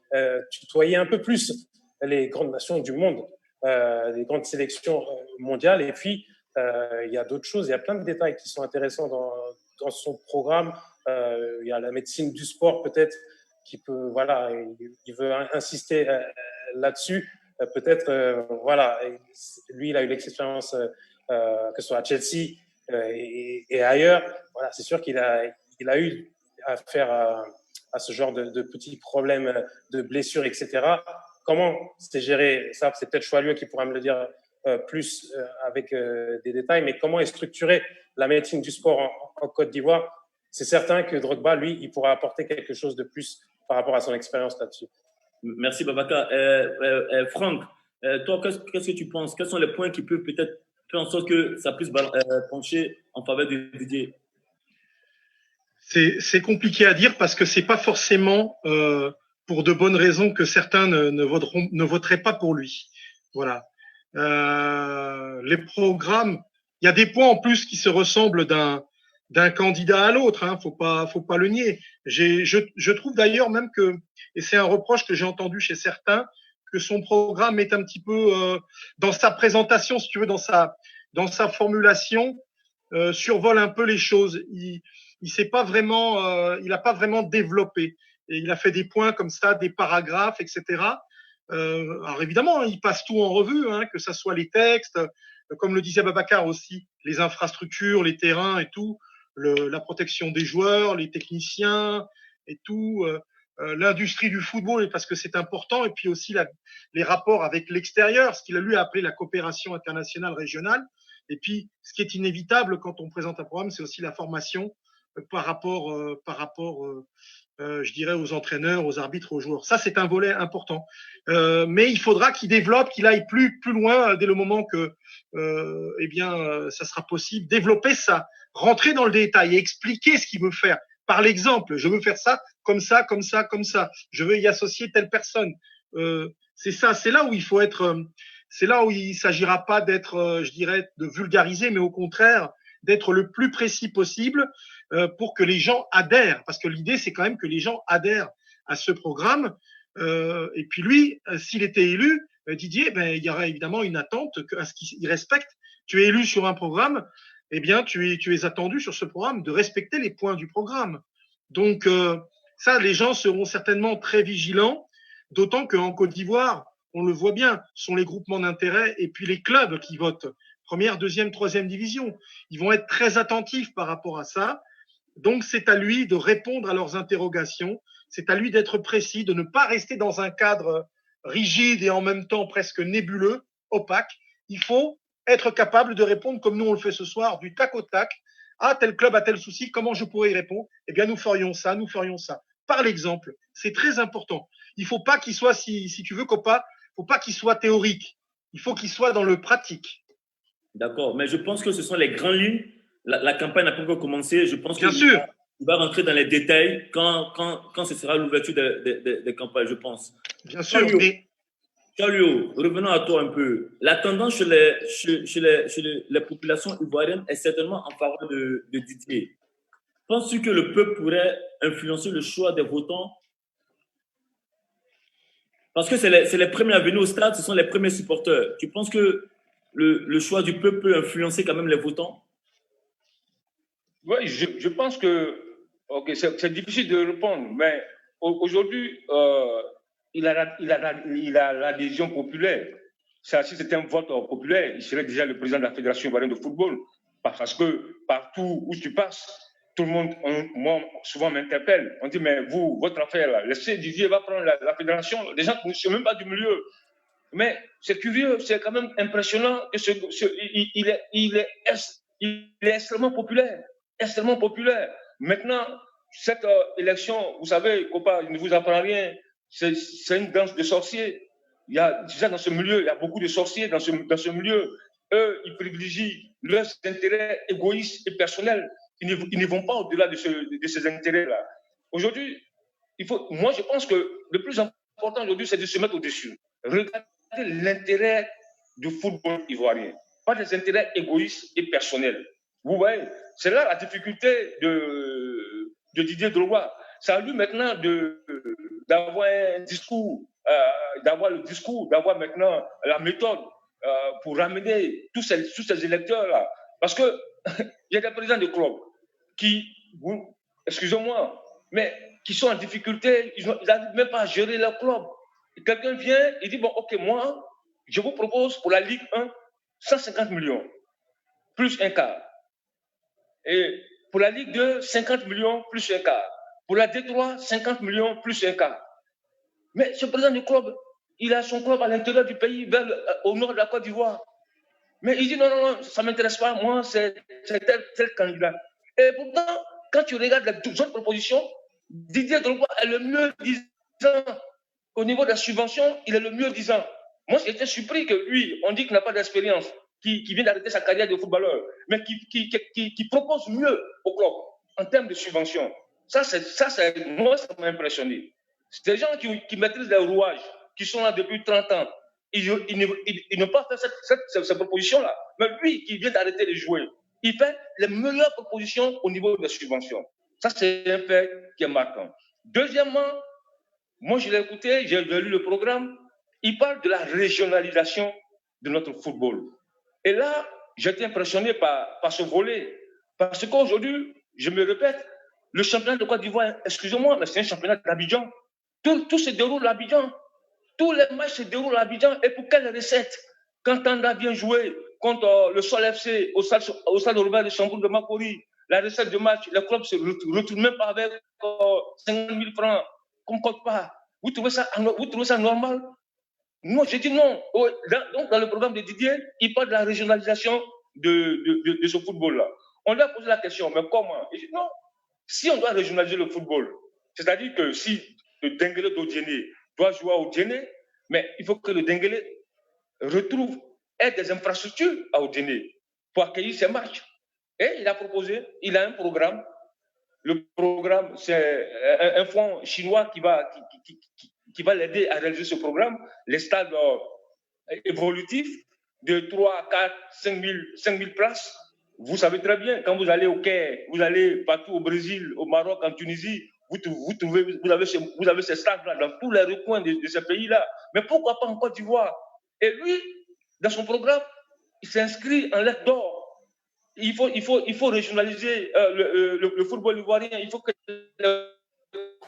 C: tutoyer un peu plus les grandes nations du monde, les grandes sélections mondiales. Et puis, il y a d'autres choses, il y a plein de détails qui sont intéressants dans son programme. Il y a la médecine du sport peut-être qui peut, voilà, il veut insister là-dessus. Peut-être, voilà, lui, il a eu l'expérience, que ce soit à Chelsea et ailleurs. Voilà, c'est sûr qu'il a eu affaire à ce genre de petits problèmes de blessures, etc. Comment c'était géré? Ça, c'est peut-être Choilieu qui pourra me le dire plus avec des détails, mais comment est structurée la médecine du sport en Côte d'Ivoire? C'est certain que Drogba, lui, il pourra apporter quelque chose de plus par rapport à son expérience là-dessus.
A: Merci, Babacar. Franck, toi, qu'est-ce que tu penses? Quels sont les points qui peuvent peut-être faire en sorte que ça puisse pencher en faveur de Didier?
D: C'est compliqué à dire parce que c'est pas forcément pour de bonnes raisons que certains ne voteraient pas pour lui. Voilà. Les programmes, il y a des points en plus qui se ressemblent d'un candidat à l'autre, hein, faut pas le nier. Je trouve d'ailleurs même que, et c'est un reproche que j'ai entendu chez certains, que son programme est un petit peu dans sa présentation, si tu veux, dans sa formulation, survole un peu les choses. Il s'est pas vraiment, il a pas vraiment développé. Et il a fait des points comme ça, des paragraphes, etc. Alors évidemment, il passe tout en revue, hein, que ça soit les textes, comme le disait Babacar aussi, les infrastructures, les terrains et tout, la protection des joueurs, les techniciens et tout, l'industrie du football, parce que c'est important, et puis aussi les rapports avec l'extérieur, ce qu'il a lui appelé la coopération internationale régionale. Et puis, ce qui est inévitable quand on présente un programme, c'est aussi la formation par rapport, je dirais, aux entraîneurs, aux arbitres, aux joueurs. Ça, c'est un volet important. Mais il faudra qu'il développe, qu'il aille plus loin dès le moment que, ça sera possible. Développer ça, rentrer dans le détail et expliquer ce qu'il veut faire. Par l'exemple, je veux faire ça, comme ça, comme ça, comme ça. Je veux y associer telle personne. C'est ça, c'est là où il faut être. C'est là où il s'agira pas d'être, je dirais, de vulgariser, mais au contraire d'être le plus précis possible pour que les gens adhèrent. Parce que l'idée, c'est quand même que les gens adhèrent à ce programme. Et puis lui, s'il était élu, Didier, il y aurait évidemment une attente à ce qu'il respecte. Tu es élu sur un programme, eh bien, tu es attendu sur ce programme de respecter les points du programme. Donc, Ça, les gens seront certainement très vigilants, d'autant qu'en Côte d'Ivoire, on le voit bien, sont les groupements d'intérêt et puis les clubs qui votent. Première, deuxième, troisième division. Ils vont être très attentifs par rapport à ça. Donc, c'est à lui de répondre à leurs interrogations. C'est à lui d'être précis, de ne pas rester dans un cadre rigide et en même temps presque nébuleux, opaque. Il faut être capable de répondre comme nous on le fait ce soir, du tac au tac. Ah, tel club a tel souci, comment je pourrais y répondre? Eh bien, nous ferions ça, nous ferions ça. Par l'exemple, c'est très important. Il faut pas qu'il soit, si tu veux, Copa, faut pas qu'il soit théorique. Il faut qu'il soit dans le pratique.
A: D'accord, mais je pense que ce sont les grandes lignes. La campagne n'a pas encore commencé. Je pense
D: Bien sûr.
A: Il va rentrer dans les détails quand ce sera l'ouverture des campagnes, je pense.
D: Bien sûr, mais
A: Charlio, revenons à toi un peu. La tendance chez les populations ivoiriennes est certainement en faveur de Didier. Penses-tu que le peuple pourrait influencer le choix des votants? Parce que c'est les premiers à venir au stade, ce sont les premiers supporters. Tu penses que le choix du peuple peut influencer quand même les votants?
B: Oui, je pense que c'est difficile de répondre, mais aujourd'hui, il a l'adhésion populaire. Si c'était un vote populaire, il serait déjà le président de la Fédération ivoirienne de football. Parce que partout où tu passes, tout le monde, moi, souvent m'interpelle. On dit, mais vous, votre affaire, là, laissez Didier va prendre la fédération. Les gens ne sont même pas du milieu. Mais c'est curieux, c'est quand même impressionnant que il est extrêmement populaire. Extrêmement populaire. Maintenant, cette élection, vous savez, Copa, il ne vous apprend rien, c'est une danse de sorciers. Il y a déjà dans ce milieu, il y a beaucoup de sorciers dans ce milieu. Eux, ils privilégient leurs intérêts égoïstes et personnels. Ils ne vont pas au-delà de ces intérêts-là. Aujourd'hui, moi, je pense que le plus important aujourd'hui, c'est de se mettre au-dessus. Regardez l'intérêt du football ivoirien, pas des intérêts égoïstes et personnels. Vous voyez, c'est là la difficulté de Didier Drogba. C'est à lui maintenant d'avoir un discours, d'avoir maintenant la méthode pour ramener tous ces électeurs-là. Parce que il y a des présidents de clubs qui, excusez-moi, mais qui sont en difficulté, ils n'arrivent même pas à gérer leur club. Quelqu'un vient, il dit, bon, ok, moi, je vous propose pour la Ligue 1, 150 millions, plus un quart. Et pour la Ligue 2, 50 millions plus un quart. Pour la D3, 50 millions plus un quart. Mais ce président du club, il a son club à l'intérieur du pays, au nord de la Côte d'Ivoire. Mais il dit non, ça ne m'intéresse pas, moi, c'est tel candidat. Et pourtant, quand tu regardes les autres propositions, Didier Drogba est le mieux disant. Au niveau de la subvention, il est le mieux disant. Moi, j'étais surpris que lui, on dit qu'il n'a pas d'expérience, qui vient d'arrêter sa carrière de footballeur, mais qui propose mieux au club en termes de subvention. Moi, ça m'a impressionné. C'est des gens qui maîtrisent les rouages, qui sont là depuis 30 ans. Ils n'ont pas fait cette proposition-là. Mais lui, qui vient d'arrêter de jouer, il fait les meilleures propositions au niveau des subventions. Ça, c'est un fait qui est marquant. Deuxièmement, moi, je l'ai écouté, j'ai lu le programme. Il parle de la régionalisation de notre football. Et là, j'étais impressionné par ce volet. Parce qu'aujourd'hui, je me répète, le championnat de Côte d'Ivoire, excusez-moi, mais c'est un championnat d'Abidjan. Tout se déroule à Abidjan. Tous les matchs se déroulent à Abidjan. Et pour quelle recette? Quand Tanda vient jouer contre le Sol FC au stade urbain de Chamboul de Makori, la recette de match, le club ne se retourne même pas avec 50 000 francs. Qu'on ne compte pas. Vous trouvez ça normal? Moi, j'ai dit non. Donc, dans le programme de Didier, il parle de la régionalisation de ce football-là. On lui a posé la question, mais comment? Il dit non. Si on doit régionaliser le football, c'est-à-dire que si le Denguélé d'Odiéné doit jouer à Odiéné, mais il faut que le Denguélé ait des infrastructures à Odiéné pour accueillir ces matchs. Et il a proposé, il a un programme. Le programme, c'est un fonds chinois qui va l'aider à réaliser ce programme, les stades évolutifs de 3, 4, 5 000 places. Vous savez très bien, quand vous allez au Caire, vous allez partout au Brésil, au Maroc, en Tunisie, vous avez ces stades-là dans tous les recoins de ces pays-là. Mais pourquoi pas en Côte d'Ivoire? Et lui, dans son programme, il s'inscrit en lettres d'or. Il faut régionaliser le football ivoirien. Il faut que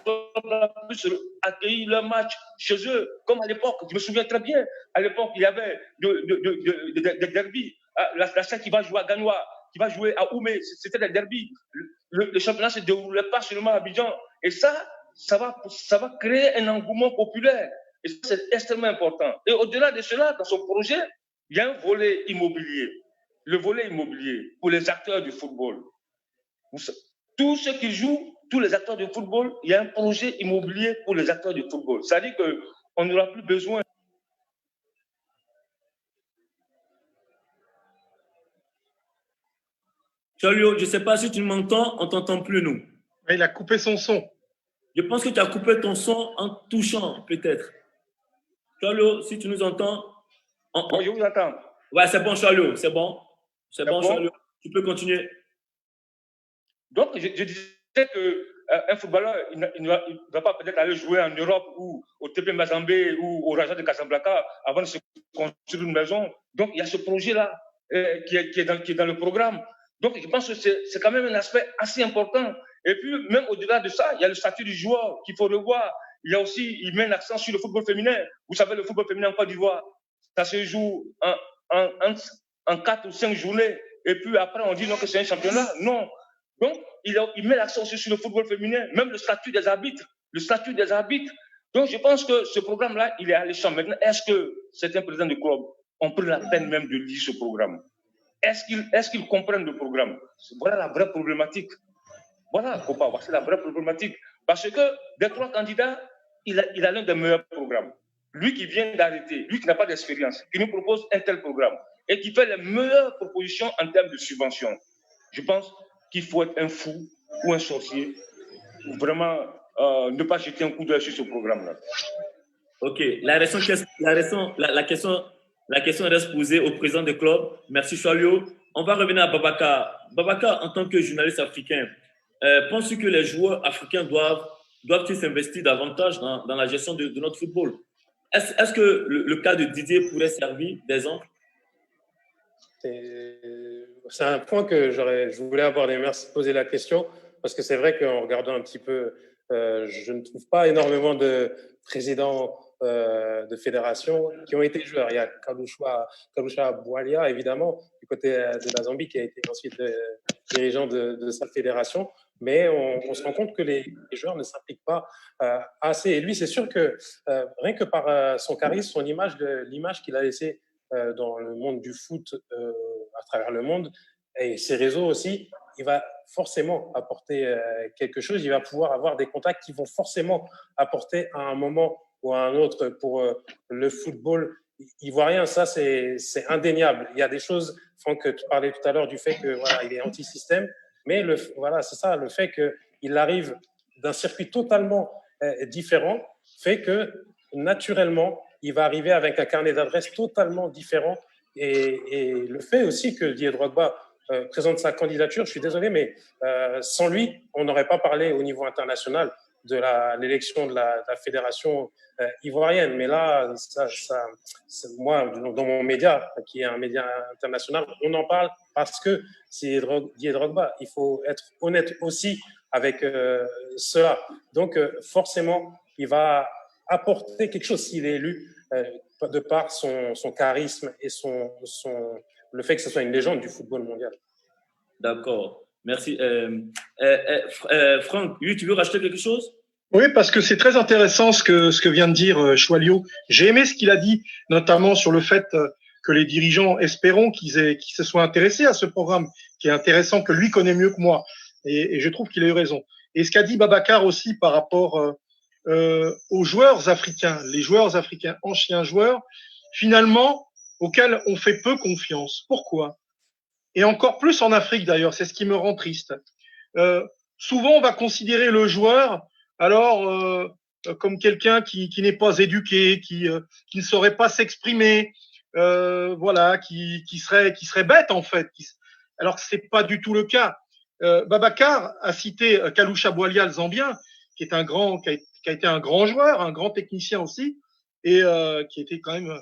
B: clubs-là puissent accueillir leur match chez eux, comme à l'époque. Je me souviens très bien, à l'époque, il y avait des derbies. La SEC qui va jouer à Ganois, qui va jouer à Oumé, c'était des derbies. Le championnat ne se déroulait pas seulement à Abidjan. Et ça va créer un engouement populaire. Et ça, c'est extrêmement important. Et au-delà de cela, dans son projet, il y a un volet immobilier. Le volet immobilier pour les acteurs du football. Tous ceux qui jouent, tous les acteurs du football, il y a un projet immobilier pour les acteurs du football. C'est-à-dire qu'on n'aura plus besoin.
A: Chalio, je ne sais pas si tu m'entends, on ne t'entend plus, nous.
D: Il a coupé son son.
A: Je pense que tu as coupé ton son en touchant, peut-être. Chalio, si tu nous entends.
B: Bon, je vous entends.
A: Ouais, c'est bon, Chalio, c'est bon. C'est bon,
B: bon,
A: Chalio. Tu peux continuer.
B: Donc, je disais qu'un footballeur, il ne va pas peut-être aller jouer en Europe ou au TP Mazambé ou au Raja de Casablanca avant de se construire une maison. Donc, il y a ce projet-là qui est dans le programme. Donc, je pense que c'est quand même un aspect assez important. Et puis, même au-delà de ça, il y a le statut du joueur qu'il faut revoir. Il y a aussi, il met l'accent sur le football féminin. Vous savez, le football féminin en Côte d'Ivoire, ça se joue en 4 ou 5 journées. Et puis après, on dit non que c'est un championnat. Non. Donc, il met l'accent aussi sur le football féminin, même le statut des arbitres. Le statut des arbitres. Donc, je pense que ce programme-là, il est alléchant. Maintenant, est-ce que certains présidents de club ont pris la peine même de lire ce programme? Est-ce qu'ils comprennent le programme? Voilà la vraie problématique. Voilà, c'est la vraie problématique. Parce que des 3 candidats, il a l'un des meilleurs programmes. Lui qui vient d'arrêter, lui qui n'a pas d'expérience, qui nous propose un tel programme et qui fait les meilleures propositions en termes de subventions. Je pense qu'il faut être un fou ou un sorcier pour vraiment ne pas jeter un coup d'œil sur ce programme-là.
A: OK. La question reste posée au président du club. Merci, Chalio. On va revenir à Babacar. Babacar, en tant que journaliste africain, penses-tu que les joueurs africains doivent-ils s'investir davantage dans la gestion de notre football? Est-ce que le cas de Didier pourrait servir d'exemple?
C: C'est un point que je voulais aborder. Merci de poser la question, parce que c'est vrai qu'en regardant un petit peu, je ne trouve pas énormément de présidents de fédérations qui ont été joueurs. Il y a Kalusha Bwalia, évidemment, du côté de la Zambie, qui a été ensuite dirigeant de sa fédération. Mais on se rend compte que les joueurs ne s'impliquent pas assez. Et lui, c'est sûr que rien que par son charisme, son image, l'image qu'il a laissée dans le monde du foot à travers le monde et ses réseaux aussi, il va forcément apporter quelque chose. Il va pouvoir avoir des contacts qui vont forcément apporter à un moment ou à un autre pour le football ivoirien. Ça, c'est indéniable. Il y a des choses, Franck, tu parlais tout à l'heure du fait que voilà, il est anti-système, mais voilà, c'est ça, le fait qu'il arrive d'un circuit totalement différent fait que naturellement, il va arriver avec un carnet d'adresses totalement différent. Et le fait aussi que Didier Drogba présente sa candidature, je suis désolé, mais sans lui, on n'aurait pas parlé au niveau international de l'élection de la fédération ivoirienne. Mais là, moi, dans mon média, qui est un média international, on en parle parce que c'est Didier Drogba. Il faut être honnête aussi avec cela. Donc, forcément, il va apporter quelque chose s'il est élu de par son charisme et le fait que ce soit une légende du football mondial.
A: D'accord. Merci. Franck, oui, tu veux rajouter quelque chose?
D: Oui, parce que c'est très intéressant ce que vient de dire Choualio. J'ai aimé ce qu'il a dit, notamment sur le fait que les dirigeants, espérons qu'ils se soient intéressés à ce programme, qui est intéressant, que lui connaît mieux que moi. Et je trouve qu'il a eu raison. Et ce qu'a dit Babacar aussi par rapport aux joueurs africains, les joueurs africains, anciens joueurs, finalement, auxquels on fait peu confiance. Pourquoi? Et encore plus en Afrique d'ailleurs, c'est ce qui me rend triste. Souvent, on va considérer le joueur comme quelqu'un qui n'est pas éduqué, qui ne saurait pas s'exprimer, voilà, qui serait bête en fait. Alors que c'est pas du tout le cas. Babacar a cité Kalusha Bwalia, le Zambien, qui a été un grand joueur, un grand technicien aussi, et qui était quand même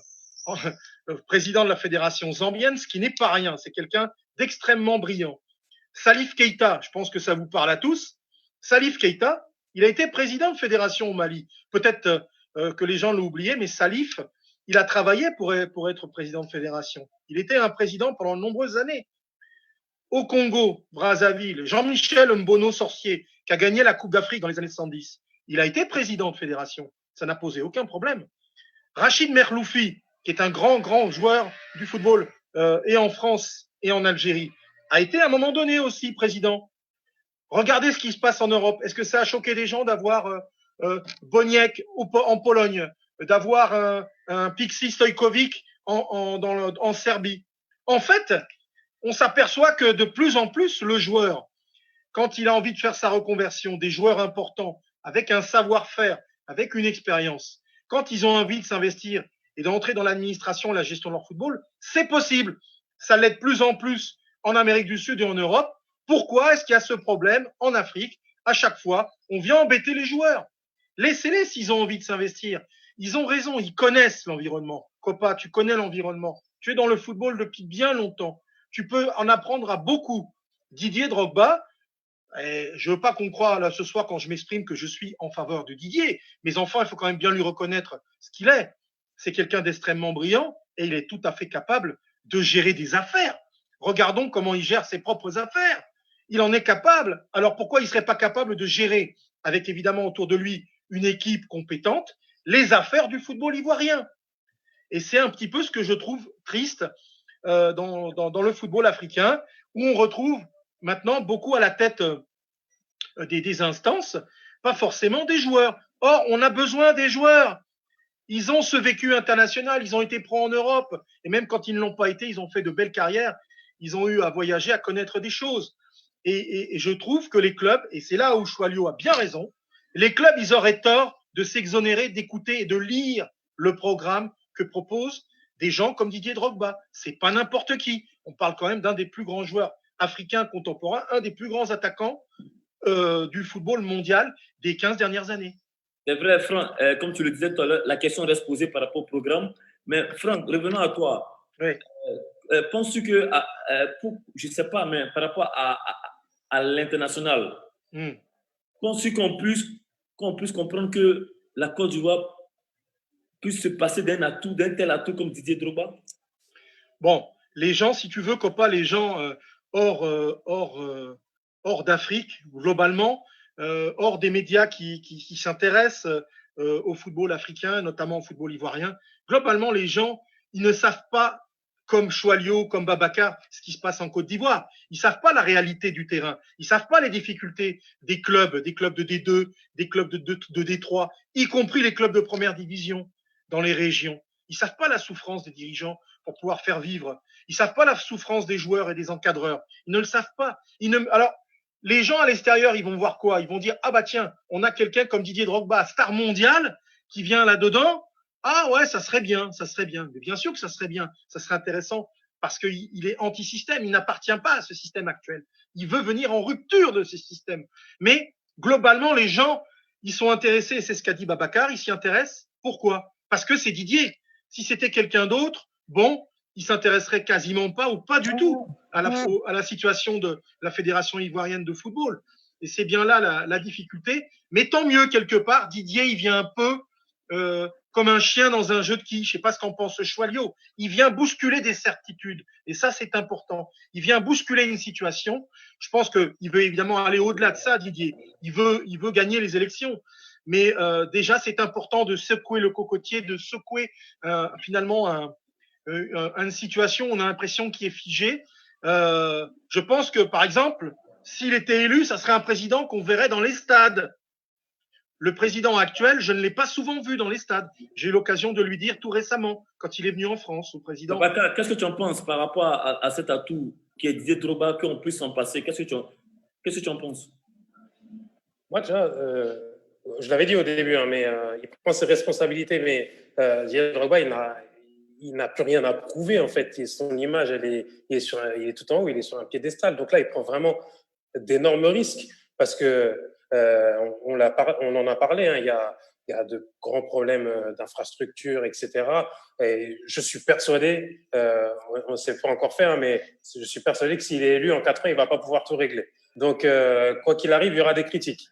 D: le président de la fédération zambienne, ce qui n'est pas rien. C'est quelqu'un d'extrêmement brillant. Salif Keita, je pense que ça vous parle à tous. Salif Keita, Il a été président de fédération au Mali. Peut-être que les gens l'ont oublié, mais Salif, il a travaillé pour être président de fédération. Il était un président pendant de nombreuses années. Au Congo, Brazzaville, Jean-Michel Mbono Sorcier, qui a gagné la Coupe d'Afrique dans les années 70, il a été président de fédération. Ça n'a posé aucun problème. Rachid Merloufi, qui est un grand joueur du football, et en France et en Algérie, a été à un moment donné aussi président. Regardez ce qui se passe en Europe. Est-ce que ça a choqué des gens d'avoir Boniek en Pologne, d'avoir un Pixi Stojkovic en Serbie? En fait, on s'aperçoit que de plus en plus, le joueur, quand il a envie de faire sa reconversion, des joueurs importants, avec un savoir-faire, avec une expérience, quand ils ont envie de s'investir et d'entrer dans l'administration, la gestion de leur football, c'est possible. Ça l'est de plus en plus en Amérique du Sud et en Europe. Pourquoi est-ce qu'il y a ce problème en Afrique? À chaque fois, on vient embêter les joueurs. Laissez-les s'ils ont envie de s'investir. Ils ont raison, ils connaissent l'environnement. Copa, tu connais l'environnement. Tu es dans le football depuis bien longtemps. Tu peux en apprendre à beaucoup. Didier Drogba, je veux pas qu'on croie là ce soir quand je m'exprime que je suis en faveur de Didier. Mes enfants, il faut quand même bien lui reconnaître ce qu'il est. C'est quelqu'un d'extrêmement brillant et il est tout à fait capable de gérer des affaires. Regardons comment il gère ses propres affaires. Il en est capable. Alors pourquoi il serait pas capable de gérer, avec évidemment autour de lui une équipe compétente, les affaires du football ivoirien? Et c'est un petit peu ce que je trouve triste dans le football africain, où on retrouve maintenant beaucoup à la tête des instances, pas forcément des joueurs. Or, on a besoin des joueurs. Ils ont ce vécu international, ils ont été pros en Europe, et même quand ils ne l'ont pas été, ils ont fait de belles carrières, ils ont eu à voyager, à connaître des choses. Et je trouve que les clubs, et c'est là où Choilio a bien raison, les clubs, ils auraient tort de s'exonérer, d'écouter et de lire le programme que proposent des gens comme Didier Drogba. C'est pas n'importe qui. On parle quand même d'un des plus grands joueurs africains contemporains, un des plus grands attaquants du football mondial des 15 dernières années.
A: C'est vrai, Franck, comme tu le disais tout à l'heure, la question reste posée par rapport au programme. Mais Franck, revenons à toi.
D: Oui.
A: Penses-tu que, je ne sais pas, mais par rapport à l'international, penses-tu qu'on puisse comprendre que la Côte d'Ivoire puisse se passer d'un tel atout comme Didier Drogba?
D: Bon, les gens, si tu veux, Copa, les gens hors d'Afrique, globalement, hors des médias qui s'intéressent au football africain, notamment au football ivoirien, globalement, les gens, ils ne savent pas, comme Choilio, comme Babacar, ce qui se passe en Côte d'Ivoire. Ils savent pas la réalité du terrain. Ils savent pas les difficultés des clubs de D2, des clubs de D3, y compris les clubs de première division dans les régions. Ils savent pas la souffrance des dirigeants pour pouvoir faire vivre. Ils savent pas la souffrance des joueurs et des encadreurs. Ils ne le savent pas. Alors, les gens à l'extérieur, ils vont voir quoi? Ils vont dire, ah bah tiens, on a quelqu'un comme Didier Drogba, star mondial, qui vient là-dedans. Ah ouais, ça serait bien, ça serait bien. Mais bien sûr que ça serait bien, ça serait intéressant parce qu'il est anti-système, il n'appartient pas à ce système actuel. Il veut venir en rupture de ce système. Mais globalement, les gens, ils sont intéressés, et c'est ce qu'a dit Babacar, ils s'y intéressent. Pourquoi? Parce que c'est Didier. Si c'était quelqu'un d'autre, bon, il s'intéresserait quasiment pas ou pas du tout à la situation de la Fédération ivoirienne de football. Et c'est bien là la difficulté. Mais tant mieux, quelque part, Didier, il vient un peu comme un chien dans un jeu de quilles. Je sais pas ce qu'en pense Choilio. Il vient bousculer des certitudes. Et ça, c'est important. Il vient bousculer une situation. Je pense qu'il veut évidemment aller au-delà de ça, Didier. Il veut gagner les élections. Mais déjà, c'est important de secouer le cocotier, de secouer finalement une situation où on a l'impression qu'il est figé. Je pense que, par exemple, s'il était élu, ça serait un président qu'on verrait dans les stades. Le président actuel, je ne l'ai pas souvent vu dans les stades. J'ai eu l'occasion de lui dire tout récemment, quand il est venu en France, au président.
A: Qu'est-ce que tu en penses par rapport à cet atout qui est Didier Drogba, qu'on puisse s'en passer? Qu'est-ce que tu en penses?
C: Moi, déjà, je l'avais dit au début, hein, mais il prend ses responsabilités, mais Didier Drogba, il n'a plus rien à prouver, en fait. Son image, il est tout en haut, il est sur un piédestal. Donc là, il prend vraiment d'énormes risques parce que on en a parlé, hein, il y a de grands problèmes d'infrastructure, etc. Et je suis persuadé, on ne sait pas encore faire, mais je suis persuadé que s'il est élu en 4 ans, il ne va pas pouvoir tout régler. Donc, quoi qu'il arrive, il y aura des critiques.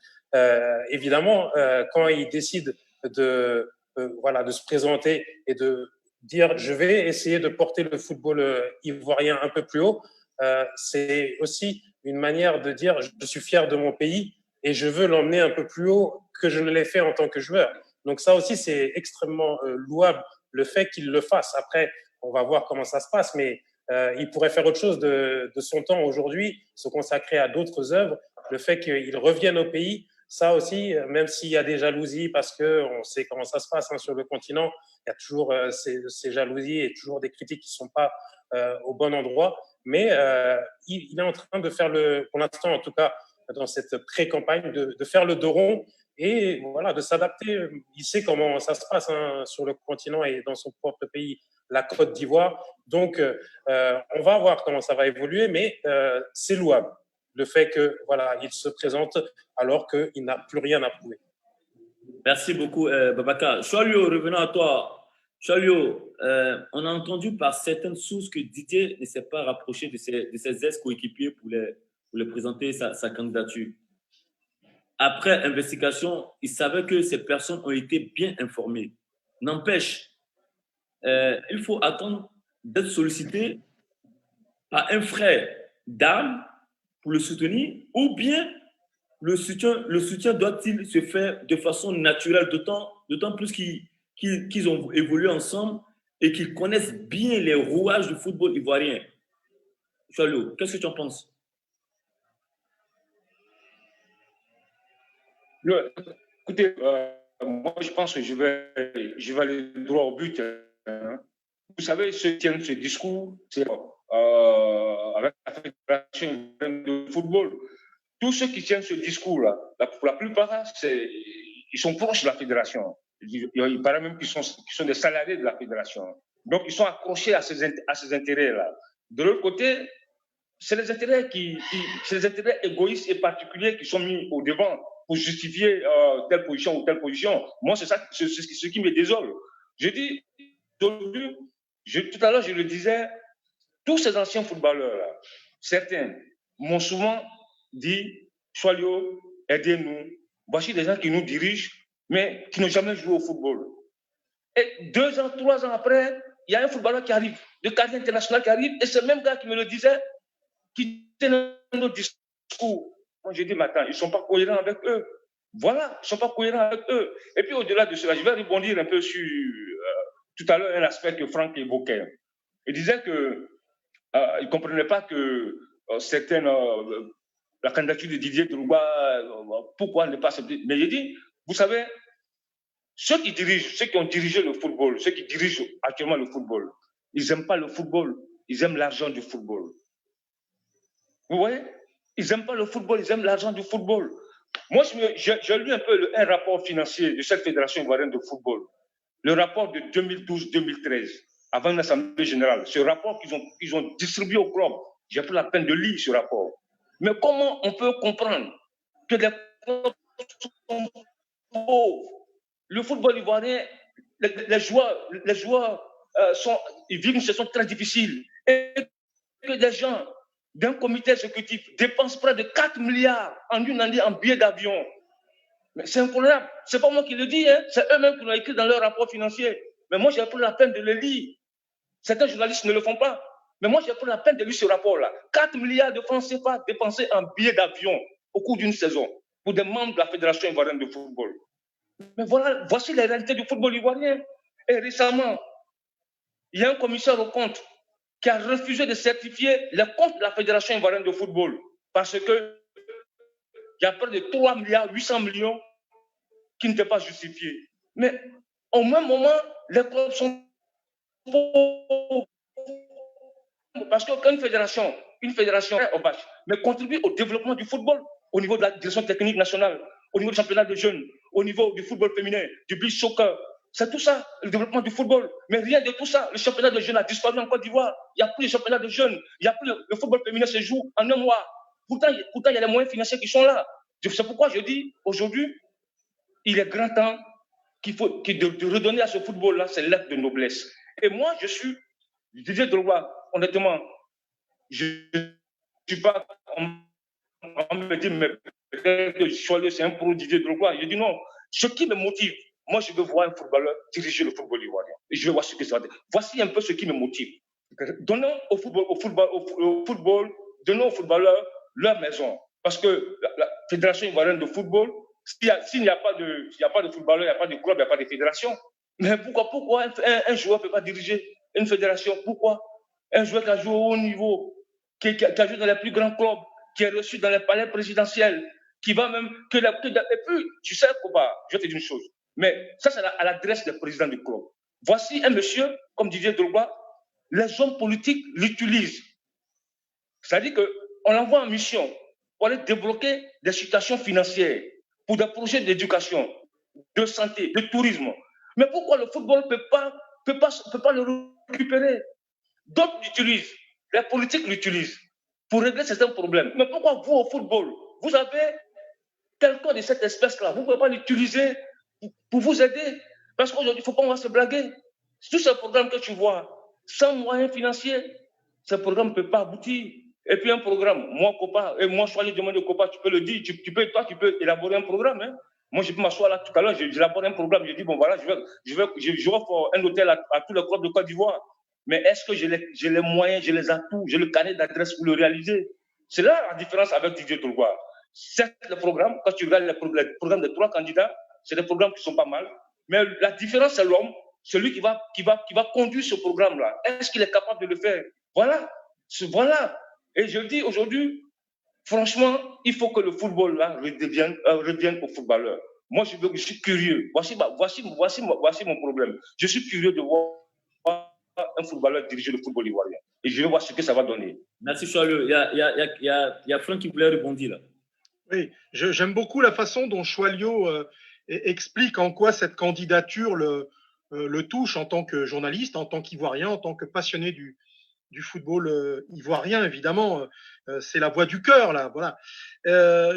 C: évidemment, quand il décide de se présenter et de dire je vais essayer de porter le football ivoirien un peu plus haut, c'est aussi une manière de dire je suis fier de mon pays et je veux l'emmener un peu plus haut que je ne l'ai fait en tant que joueur. Donc ça aussi, c'est extrêmement louable, le fait qu'il le fasse. Après, on va voir comment ça se passe, mais il pourrait faire autre chose de son temps aujourd'hui, se consacrer à d'autres œuvres. Le fait qu'il revienne au pays, ça aussi, même s'il y a des jalousies, parce qu'on sait comment ça se passe sur le continent, il y a toujours ces jalousies et toujours des critiques qui ne sont pas au bon endroit. Mais il est en train de faire pour l'instant en tout cas, dans cette pré-campagne, de faire le dos rond et voilà, de s'adapter. Il sait comment ça se passe sur le continent et dans son propre pays, la Côte d'Ivoire. Donc, on va voir comment ça va évoluer, mais c'est louable le fait que voilà, il se présente alors qu'il n'a plus rien à prouver.
A: Merci beaucoup, Babacar. Cholio, revenons à toi. Cholio, on a entendu par certaines sources que Didier ne s'est pas rapproché de ses ex-coéquipiers pour les présenter sa candidature. Après investigation, il savait que ces personnes ont été bien informées. N'empêche, il faut attendre d'être sollicité par un frère d'armes pour le soutenir, ou bien le soutien doit-il se faire de façon naturelle, d'autant plus qu'ils ont évolué ensemble et qu'ils connaissent bien les rouages du football ivoirien. Chalot, qu'est-ce que tu en penses?
B: Écoutez, moi je pense que je vais aller droit au but. Hein. Vous savez, ceux qui tiennent ce discours, c'est avec la fédération de football. Tous ceux qui tiennent ce discours-là, pour la plupart, ils sont proches de la fédération. Il paraît même qu'ils sont des salariés de la fédération. Donc, ils sont accrochés à ces intérêts-là. De l'autre côté, c'est les intérêts égoïstes et particuliers qui sont mis au devant pour justifier telle position ou telle position. Moi, c'est ça, c'est ce qui me désole. Je dis, tout à l'heure, je le disais, tous ces anciens footballeurs-là, certains m'ont souvent dit, Cholio, aidez-nous. Voici des gens qui nous dirigent, mais qui n'ont jamais joué au football. Et 2 ans, 3 ans après, il y a un footballeur qui arrive, de cadre international qui arrive, et c'est le même gars qui me le disait, qui tenait notre discours. Moi, j'ai dit, mais attends, ils ne sont pas cohérents avec eux. Voilà, ils ne sont pas cohérents avec eux. Et puis, au-delà de cela, je vais rebondir un peu sur tout à l'heure un aspect que Franck évoquait. Il disait que il ne comprenait pas que la candidature de Didier Drogba, pourquoi ne pas accepter. Mais il dit, vous savez, ceux qui ont dirigé le football, ceux qui dirigent actuellement le football, ils n'aiment pas le football, ils aiment l'argent du football. Vous voyez? Ils n'aiment pas le football, ils aiment l'argent du football. Moi, j'ai lu un peu un rapport financier de cette fédération ivoirienne de football, le rapport de 2012-2013, avant une assemblée générale. Ce rapport qu'ils ont distribué au club, j'ai pris la peine de lire ce rapport. Mais comment on peut comprendre que les clubs sont pauvres? Le football ivoirien, les joueurs ils vivent une situation très difficile. Et que des gens d'un comité exécutif dépensent près de 4 milliards en une année en billets d'avion. Mais c'est incroyable. Ce n'est pas moi qui le dis, hein. C'est eux-mêmes qui l'ont écrit dans leur rapport financier. Mais moi, j'ai pris la peine de le lire. Certains journalistes ne le font pas. Mais moi, j'ai pris la peine de lire ce rapport-là. 4 milliards de francs CFA dépensés en billets d'avion au cours d'une saison pour des membres de la Fédération ivoirienne de football. Mais voilà, voici les réalités du football ivoirien. Et récemment, il y a un commissaire aux comptes qui a refusé de certifier les comptes de la Fédération ivoirienne de football parce qu'il y a près de 3 milliards 800 millions qui n'étaient pas justifiés. Mais au même moment, les clubs sont pauvres. Parce qu'une fédération est au bâche, mais contribue au développement du football au niveau de la direction technique nationale, au niveau du championnat de jeunes, au niveau du football féminin, du beach soccer. C'est tout ça, le développement du football. Mais rien de tout ça. Le championnat de jeunes a disparu en Côte d'Ivoire. Il n'y a plus de championnat de jeunes. Il n'y a plus le football féminin se joue en un mois. Pourtant, il y a les moyens financiers qui sont là. C'est pourquoi je dis, aujourd'hui, il est grand temps de redonner à ce football-là ses lettres de noblesse. Et moi, je disais Drogba, honnêtement, je ne suis pas. On me dit, mais que Choileux, c'est un pro Didier Drogba. Je dis non. Ce qui me motive, moi, je veux voir un footballeur diriger le football ivoirien. Et je veux voir ce que ça va dire. Voici un peu ce qui me motive. Donnons au football, donnons aux footballeurs leur maison. Parce que la Fédération ivoirienne de football, s'il n'y a pas de footballeur, il n'y a pas de club, il n'y a pas de fédération. Mais pourquoi un joueur ne peut pas diriger une fédération? Pourquoi un joueur qui a joué au haut niveau, qui a joué dans les plus grands clubs, qui est reçu dans les palais présidentiels, qui va même... Et puis, tu sais, je vais te dire une chose, mais ça, c'est à l'adresse des présidents du club. Voici un monsieur, comme Didier Drogba, les hommes politiques l'utilisent. C'est-à-dire qu'on l'envoie en mission pour aller débloquer des situations financières, pour des projets d'éducation, de santé, de tourisme. Mais pourquoi le football ne peut pas le récupérer? D'autres l'utilisent, les politiques l'utilisent pour régler certains problèmes. Mais pourquoi vous, au football, vous avez quelqu'un de cette espèce-là, vous ne pouvez pas l'utiliser pour vous aider? Parce qu'aujourd'hui, il ne faut pas se blaguer. Tous ces programmes que tu vois, sans moyens financiers, ce programme ne peut pas aboutir. Et puis un programme, moi, Copa, et moi, je suis allé demander au Copa, tu peux le dire, toi, tu peux élaborer un programme. Hein? Moi, je peux m'asseoir là tout à l'heure, j'élabore un programme, je dis, bon, voilà, je offre un hôtel à tous les clubs de Côte d'Ivoire. Mais est-ce que j'ai les moyens, j'ai les atouts, j'ai le carnet d'adresse pour le réaliser? C'est là la différence avec Didier Drogba. Certes, le programme, quand tu regardes les programmes des 3 candidats, c'est des programmes qui sont pas mal. Mais la différence, c'est l'homme, celui qui va conduire ce programme-là. Est-ce qu'il est capable de le faire? Voilà. Et je dis aujourd'hui, franchement, il faut que le football là revienne aux footballeurs. Moi, je suis curieux. Voici mon problème. Je suis curieux de voir un footballeur diriger le football ivoirien. Et je vais voir ce que ça va donner.
A: Merci, Choileux. Il y a Franck qui voulait rebondir là.
D: Oui, j'aime beaucoup la façon dont Choilio explique en quoi cette candidature le touche en tant que journaliste, en tant qu'Ivoirien, en tant que passionné du football ivoirien, évidemment. C'est la voix du cœur, là. Voilà.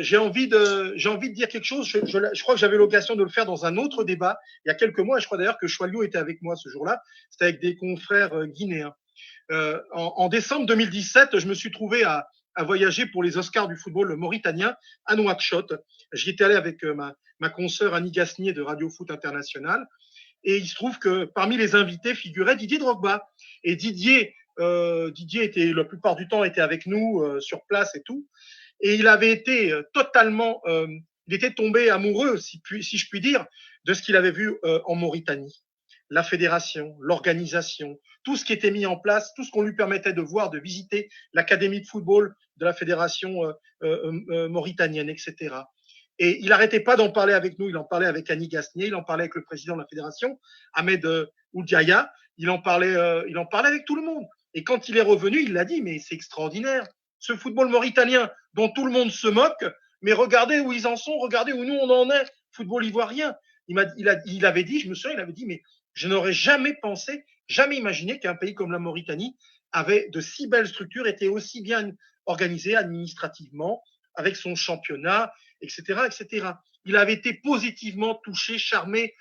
D: J'ai envie de dire quelque chose. Je crois que j'avais l'occasion de le faire dans un autre débat il y a quelques mois. Je crois d'ailleurs que Choilio était avec moi ce jour-là. C'était avec des confrères guinéens. En décembre 2017, je me suis trouvé à voyager pour les Oscars du football mauritanien à Nouakchott. J'y étais allé avec ma consoeur Annie Gasnier de Radio Foot International. Et il se trouve que parmi les invités figurait Didier Drogba. Et Didier était, la plupart du temps, était avec nous sur place et tout. Et il avait été il était tombé amoureux, si je puis dire, de ce qu'il avait vu en Mauritanie. La fédération, l'organisation, tout ce qui était mis en place, tout ce qu'on lui permettait de voir, de visiter l'académie de football de la fédération mauritanienne, etc. Et il n'arrêtait pas d'en parler avec nous. Il en parlait avec Annie Gasnier, il en parlait avec le président de la fédération, Ahmed Oudiaya. Il en parlait avec tout le monde. Et quand il est revenu, il l'a dit, mais c'est extraordinaire. Ce football mauritanien dont tout le monde se moque, mais regardez où ils en sont, regardez où nous on en est, football ivoirien. Il avait dit, je me souviens, il avait dit, mais je n'aurais jamais pensé, jamais imaginé qu'un pays comme la Mauritanie avait de si belles structures, était aussi bien organisé administrativement, avec son championnat, etc., etc. Il avait été positivement touché, charmé,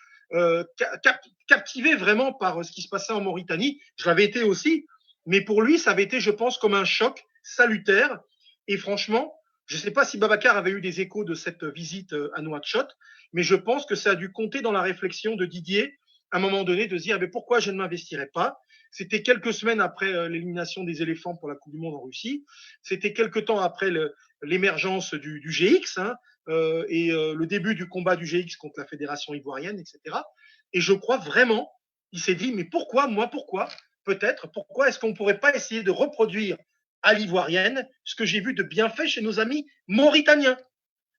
D: captivé vraiment par ce qui se passait en Mauritanie. Je l'avais été aussi, mais pour lui, ça avait été, je pense, comme un choc salutaire. Et franchement, je ne sais pas si Babacar avait eu des échos de cette visite à Nouakchott, mais je pense que ça a dû compter dans la réflexion de Didier, à un moment donné, de se dire, mais pourquoi je ne m'investirais pas? C'était quelques semaines après l'élimination des éléphants pour la Coupe du Monde en Russie. C'était quelques temps après l'émergence du GX et le début du combat du GX contre la fédération ivoirienne, etc. Et je crois vraiment, il s'est dit, mais pourquoi, moi, pourquoi? Peut-être, pourquoi est-ce qu'on ne pourrait pas essayer de reproduire à l'ivoirienne ce que j'ai vu de bien fait chez nos amis mauritaniens?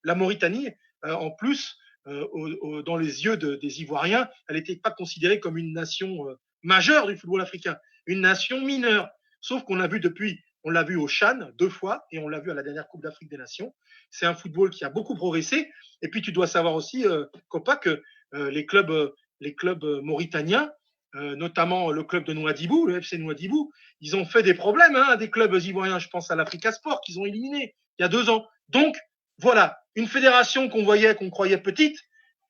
D: La Mauritanie, en plus, dans les yeux des Ivoiriens, elle n'était pas considérée comme une nation majeure du football africain, une nation mineure. Sauf qu'on l'a vu on l'a vu au Chan 2 fois et on l'a vu à la dernière Coupe d'Afrique des Nations. C'est un football qui a beaucoup progressé. Et puis tu dois savoir aussi, Copa, que les clubs mauritaniens, notamment le club de Nouadhibou, le FC Nouadhibou, ils ont fait des problèmes à des clubs ivoiriens. Je pense à l'Africa Sport qu'ils ont éliminé il y a 2 ans. Donc voilà, une fédération qu'on croyait petite,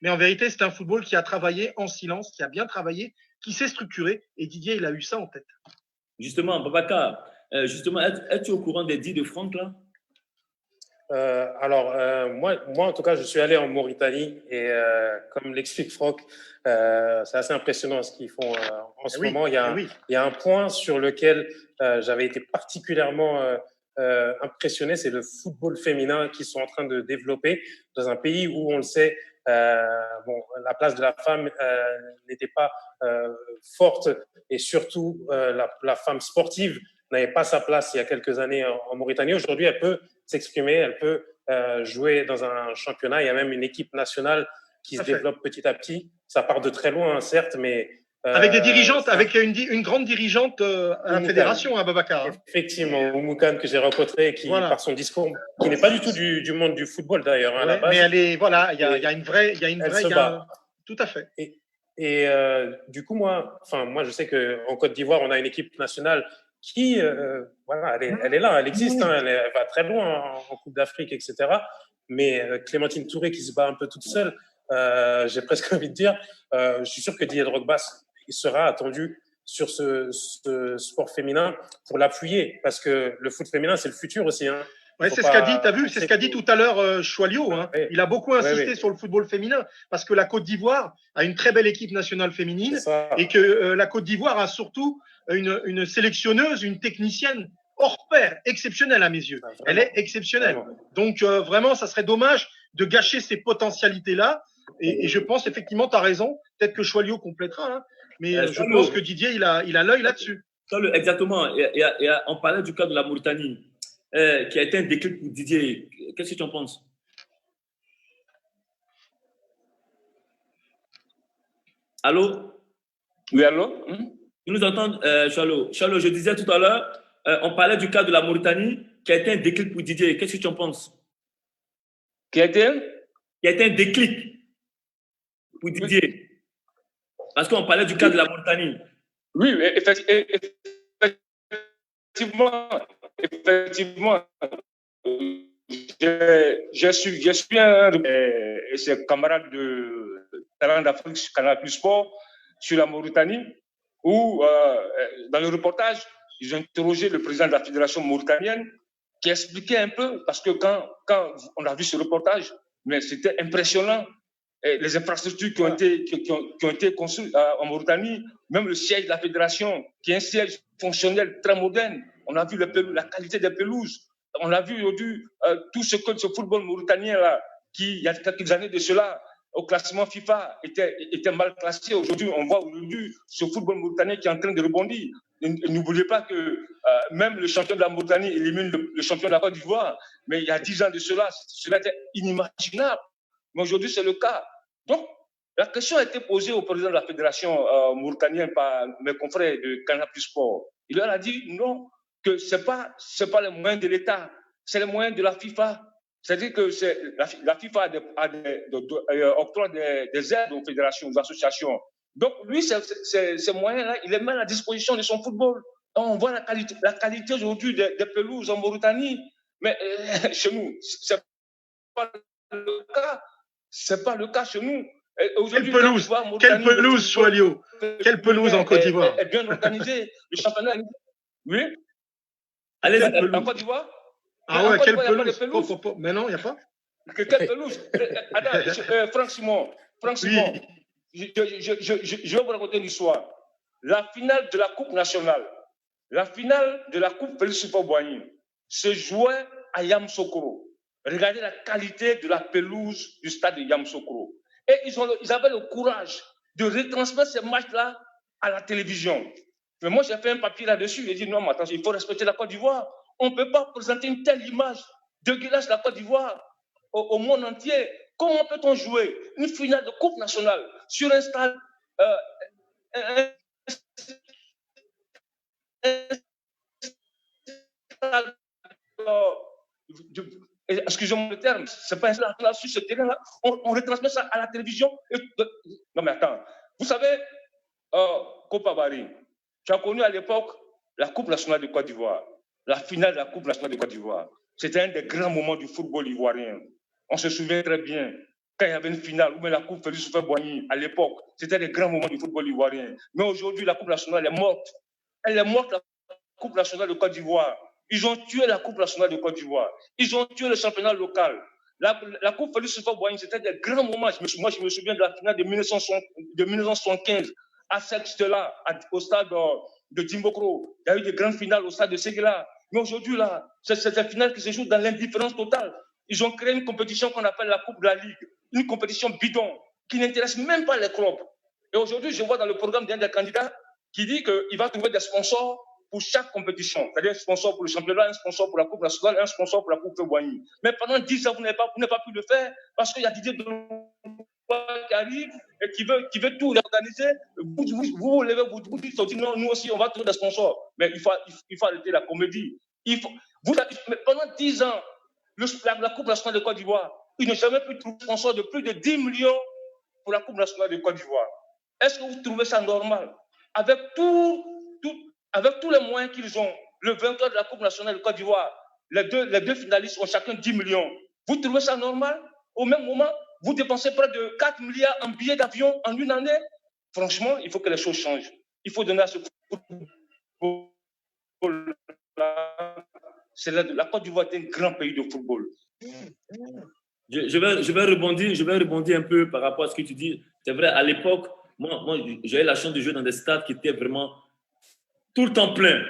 D: mais en vérité, c'est un football qui a travaillé en silence, qui a bien travaillé, qui s'est structuré. Et Didier, il a eu ça en tête.
A: Justement, Babacar, es-tu au courant des dits de Franck là?
C: Moi, en tout cas, je suis allé en Mauritanie et comme l'explique Franck, c'est assez impressionnant ce qu'ils font en ce moment. Il y a un point sur lequel j'avais été particulièrement impressionné, c'est le football féminin qu'ils sont en train de développer dans un pays où, on le sait, la place de la femme n'était pas forte et surtout la femme sportive n'avait pas sa place il y a quelques années en Mauritanie. Aujourd'hui, elle peut s'exprimer, elle peut jouer dans un championnat. Il y a même une équipe nationale qui se développe petit à petit. Ça part de très loin, certes, mais...
D: avec des dirigeantes, avec une grande dirigeante à la fédération, Babacar.
C: Effectivement, Oumoukan, que j'ai rencontré, qui, par son discours, qui n'est pas du tout du monde du football d'ailleurs, à la base.
D: Mais elle est, voilà, il y a une vraie... Tout à fait.
C: Et du coup, moi, je sais qu'en Côte d'Ivoire, on a une équipe nationale qui, elle est là, elle existe, elle va très loin en Coupe d'Afrique, etc. Mais Clémentine Touré qui se bat un peu toute seule, j'ai presque envie de dire, je suis sûr que Didier Drogba sera attendu sur ce sport féminin pour l'appuyer, parce que le foot féminin, c'est le futur aussi.
D: Ouais, c'est ce qu'a dit, t'as vu, c'est ce qu'a dit tout à l'heure Choualio. Oui. Il a beaucoup insisté sur le football féminin parce que la Côte d'Ivoire a une très belle équipe nationale féminine et que la Côte d'Ivoire a surtout une sélectionneuse, une technicienne hors pair, exceptionnelle à mes yeux. Elle est exceptionnelle. Donc vraiment, ça serait dommage de gâcher ces potentialités-là. Et je pense effectivement, tu as raison. Peut-être que Choualio complétera, mais je pense que Didier, il a l'œil là-dessus.
A: Exactement. Et on parlait du cas de la Mauritanie. Qui a été un déclic pour Didier. Qu'est-ce que tu en penses? Allô?
B: Oui, allô?
A: Tu nous entends, Chalo? Chalo, je disais tout à l'heure, on parlait du cas de la Mauritanie qui a été un déclic pour Didier. Qu'est-ce que tu en penses?
B: Qui a été
A: un déclic pour Didier. Parce qu'on parlait du cas de la Mauritanie.
B: Oui, effectivement, je suis un de ses camarades de Talent d'Afrique sur Canal Plus Sport sur la Mauritanie, où dans le reportage, ils ont interrogé le président de la fédération mauritanienne qui expliquait un peu, parce que quand on a vu ce reportage, mais c'était impressionnant. Et les infrastructures qui ont été construites en Mauritanie, même le siège de la fédération, qui est un siège fonctionnel très moderne. On a vu la qualité des pelouses. On a vu aujourd'hui tout ce football mauritanien-là, qui, il y a quelques années de cela, au classement FIFA, était mal classé. Aujourd'hui, on voit aujourd'hui ce football mauritanien qui est en train de rebondir. N'oubliez pas que même le champion de la Mauritanie élimine le champion de la Côte d'Ivoire. Mais il y a 10 ans de cela était inimaginable. Mais aujourd'hui, c'est le cas. Donc, la question a été posée au président de la fédération mauritanienne par mes confrères de Canal Plus Sport. Il leur a dit non, que ce n'est pas les moyens de l'État, c'est les moyens de la FIFA. C'est-à-dire que la FIFA octroie des aides aux fédérations, aux associations. Donc, lui, ces moyens-là, il les met à la disposition de son football. On voit la qualité aujourd'hui des pelouses en Mauritanie. Mais chez nous, ce n'est pas le cas. C'est pas le cas chez nous.
D: Quelle pelouse, Choualio? Quelle pelouse en Côte d'Ivoire?
B: Est bien organisée. Le championnat. Oui.
A: Allez,
B: en Côte d'Ivoire?
D: Ah ouais, quelle pelouse? Mais non, il n'y a pas.
B: Quelle pelouse? Franck Simon, oui. Je vais vous raconter une histoire. La finale de la Coupe nationale, la finale de la Coupe Félix Houphouët-Boigny se jouait à Yamoussoukro. Regardez la qualité de la pelouse du stade de Yamoussoukro. Et ils avaient le courage de retransmettre ces matchs-là à la télévision. Mais moi, j'ai fait un papier là-dessus. J'ai dit non, mais attention, il faut respecter la Côte d'Ivoire. On ne peut pas présenter une telle image dégueulasse de la Côte d'Ivoire au monde entier. Comment peut-on jouer une finale de Coupe nationale sur un stade excusez-moi le terme, c'est pas un stade là sur ce terrain-là. On retransmet ça à la télévision. Non, mais attends. Vous savez, Kopa Bari, tu as connu à l'époque la Coupe nationale de Côte d'Ivoire, la finale de la Coupe nationale de Côte d'Ivoire. C'était un des grands moments du football ivoirien. On se souvient très bien, quand il y avait une finale, ou même la Coupe Félix Houphouët-Boigny, à l'époque, c'était des grands moments du football ivoirien. Mais aujourd'hui, la Coupe nationale est morte. Elle est morte, la Coupe nationale de Côte d'Ivoire. Ils ont tué la Coupe nationale de Côte d'Ivoire. Ils ont tué le championnat local. La Coupe Félix Houphouët-Boigny, c'était des grands moments. Moi, je me souviens de la finale de 1975 à cette là au stade de Dimbokro. Il y a eu des grandes finales au stade de Séguéla. Mais aujourd'hui, là, c'est cette finale qui se joue dans l'indifférence totale. Ils ont créé une compétition qu'on appelle la Coupe de la Ligue, une compétition bidon qui n'intéresse même pas les clubs. Et aujourd'hui, je vois dans le programme d'un des candidats qui dit qu'il va trouver des sponsors pour chaque compétition. C'est-à-dire un sponsor pour le championnat, un sponsor pour la Coupe nationale, un sponsor pour la Coupe Houphouët-Boigny. Mais pendant 10 ans, vous n'avez pas pu le faire parce qu'il y a Didier Drogba qui arrive et qui veut tout réorganiser. Vous levez, vous dites non, nous aussi, on va trouver des sponsors. Mais il faut arrêter la comédie. Mais pendant 10 ans, la Coupe nationale de Côte d'Ivoire, il n'a jamais pu trouver un sponsor de plus de 10 millions pour la Coupe nationale de Côte d'Ivoire. Est-ce que vous trouvez ça normal? Avec tous les moyens qu'ils ont, le vainqueur de la Coupe nationale de Côte d'Ivoire, les deux finalistes ont chacun 10 millions. Vous trouvez ça normal? Au même moment, vous dépensez près de 4 milliards en billets d'avion en une année. Franchement, il faut que les choses changent. Il faut donner à ce football. La Côte d'Ivoire est un grand pays de football.
A: Je vais rebondir un peu par rapport à ce que tu dis. C'est vrai, à l'époque, moi j'ai eu la chance de jouer dans des stades qui étaient vraiment tout le temps pleins.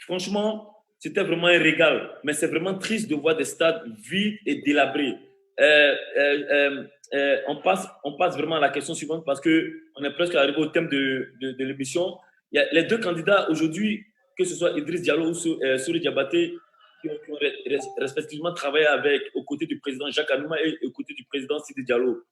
A: Franchement, c'était vraiment un régal. Mais c'est vraiment triste de voir des stades vides et délabrés. On passe vraiment à la question suivante parce qu'on est presque arrivé au thème de l'émission. Il y a les deux candidats aujourd'hui, que ce soit Idriss Diallo ou Sory Diabaté, qui ont respectivement travaillé aux côtés du président Jacques Anouma et aux côtés du président Sidi Diallo.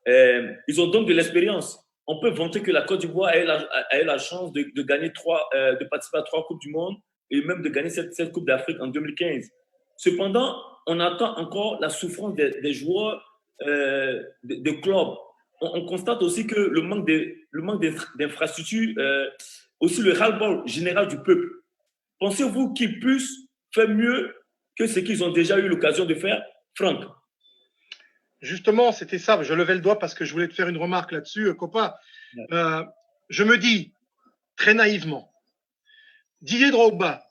A: Ils ont donc de l'expérience. On peut vanter que la Côte d'Ivoire a eu la chance de gagner de participer à 3 Coupes du Monde et même de gagner cette Coupe d'Afrique en 2015. Cependant, on attend encore la souffrance des joueurs de clubs. On constate aussi que le manque d'infrastructures, aussi le ras-le-bol général du peuple. Pensez-vous qu'ils puissent faire mieux que ce qu'ils ont déjà eu l'occasion de faire, Franck?
D: Justement, c'était ça. Je levais le doigt parce que je voulais te faire une remarque là-dessus, Copa. Je me dis, très naïvement, Didier Drogba,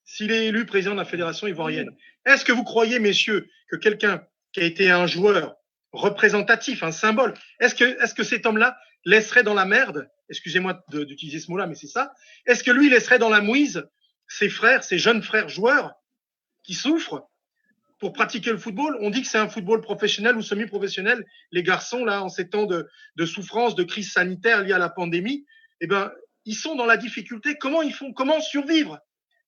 D: s'il est élu président de la Fédération ivoirienne, est-ce que vous croyez, messieurs, que quelqu'un qui a été un joueur représentatif, un symbole, est-ce que cet homme-là laisserait dans la merde, excusez-moi d'utiliser ce mot-là, mais c'est ça, est-ce que lui laisserait dans la mouise ses frères, ses jeunes frères joueurs qui souffrent pour pratiquer le football? On dit que c'est un football professionnel ou semi-professionnel. Les garçons, là, en ces temps de souffrance, de crise sanitaire liée à la pandémie, eh ben, ils sont dans la difficulté. Comment ils font? Comment survivre?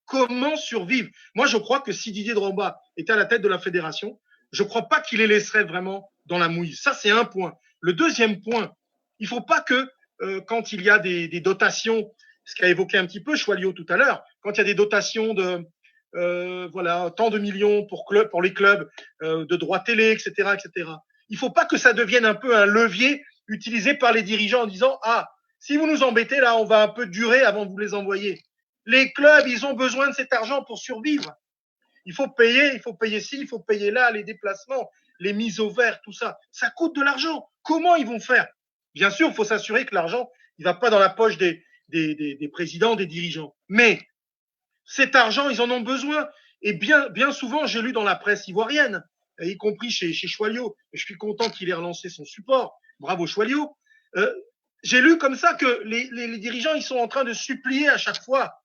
D: Comment survivre? Moi, je crois que si Didier Drogba était à la tête de la fédération, je ne crois pas qu'il les laisserait vraiment dans la mouise. Ça, c'est un point. Le deuxième point, il ne faut pas que quand il y a des dotations, ce qu'a évoqué un petit peu Choilio tout à l'heure, quand il y a des dotations de voilà, tant de millions pour les clubs, de droits télé, etc., etc. Il ne faut pas que ça devienne un peu un levier utilisé par les dirigeants en disant « Ah, si vous nous embêtez, là, on va un peu durer avant de vous les envoyer. » Les clubs, ils ont besoin de cet argent pour survivre. Il faut payer ci, il faut payer là, les déplacements, les mises au vert, tout ça. Ça coûte de l'argent. Comment ils vont faire? Bien sûr, il faut s'assurer que l'argent ne va pas dans la poche des présidents, des dirigeants. Mais cet argent, ils en ont besoin. Et bien souvent, j'ai lu dans la presse ivoirienne, y compris chez Choilio, et je suis content qu'il ait relancé son support. Bravo Choilio. J'ai lu comme ça que les dirigeants, ils sont en train de supplier à chaque fois.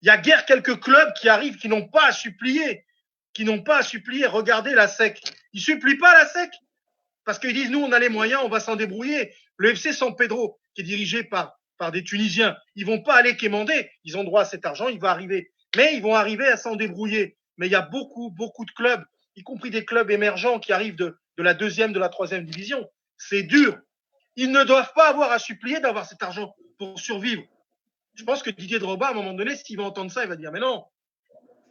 D: Il y a guère quelques clubs qui arrivent qui n'ont pas à supplier. Regardez la SEC. Ils supplient pas la SEC parce qu'ils disent, nous, on a les moyens, on va s'en débrouiller. Le FC San Pedro, qui est dirigé par des Tunisiens, ils vont pas aller quémander. Ils ont droit à cet argent, il va arriver. Mais ils vont arriver à s'en débrouiller. Mais il y a beaucoup de clubs, y compris des clubs émergents qui arrivent de la 2e, de la 3e division. C'est dur. Ils ne doivent pas avoir à supplier d'avoir cet argent pour survivre. Je pense que Didier Drogba, à un moment donné, s'il va entendre ça, il va dire, mais non,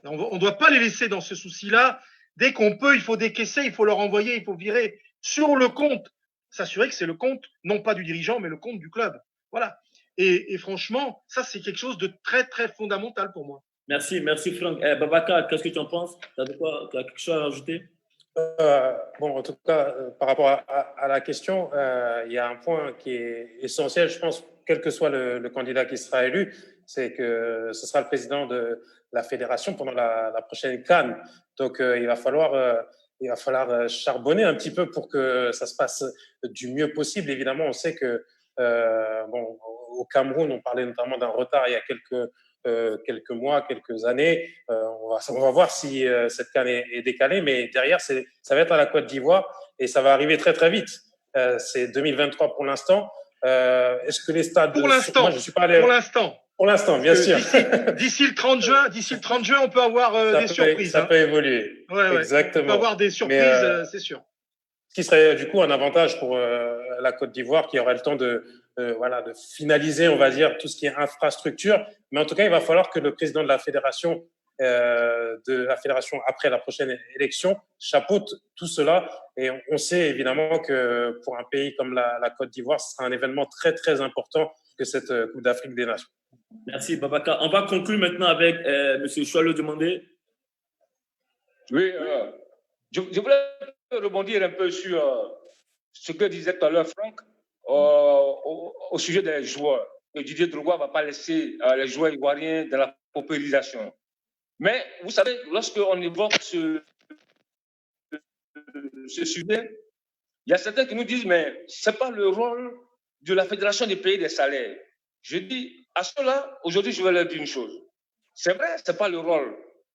D: on ne doit pas les laisser dans ce souci-là. Dès qu'on peut, il faut décaisser, il faut leur envoyer, il faut virer sur le compte. S'assurer que c'est le compte, non pas du dirigeant, mais le compte du club. Voilà. Et franchement, ça, c'est quelque chose de très, très fondamental pour moi.
A: Merci Franck. Babacar, qu'est-ce que tu en penses? Tu as quelque chose à rajouter?
C: Bon, en tout cas, par rapport à la question, il y a un point qui est essentiel, je pense, quel que soit le candidat qui sera élu, c'est que ce sera le président de la fédération pendant la prochaine CAN. Donc, il va falloir charbonner un petit peu pour que ça se passe du mieux possible. Évidemment, on sait que au Cameroun, on parlait notamment d'un retard il y a quelques mois, quelques années. On va voir si cette CAN est décalée, mais derrière, ça va être à la Côte d'Ivoire et ça va arriver très, très vite. C'est 2023 pour l'instant. Est-ce que les stades…
D: Pour l'instant,
C: moi, je suis pas allé… Pour l'instant, bien sûr.
D: D'ici le 30 juin, on peut avoir des surprises.
C: Ça peut évoluer.
D: Ouais,
C: exactement.
D: On peut avoir des surprises, c'est sûr.
C: Ce qui serait du coup un avantage pour la Côte d'Ivoire, qui aurait le temps de finaliser, on va dire, tout ce qui est infrastructure. Mais en tout cas, il va falloir que le président de la fédération après la prochaine élection chapeaute tout cela. Et on sait évidemment que pour un pays comme la Côte d'Ivoire, ce sera un événement très, très important que cette Coupe d'Afrique des Nations.
A: Merci, Babacar. On va conclure maintenant avec M. Choualo Demandé.
B: Oui, je voulais rebondir un peu sur ce que disait tout à l'heure Franck au sujet des joueurs. Que Didier Drogba ne va pas laisser les joueurs ivoiriens dans la paupérisation. Mais vous savez, lorsqu'on évoque ce sujet, il y a certains qui nous disent mais ce n'est pas le rôle de la Fédération de payer des salaires. Je dis à ceux-là, aujourd'hui, je vais leur dire une chose. C'est vrai, ce n'est pas le rôle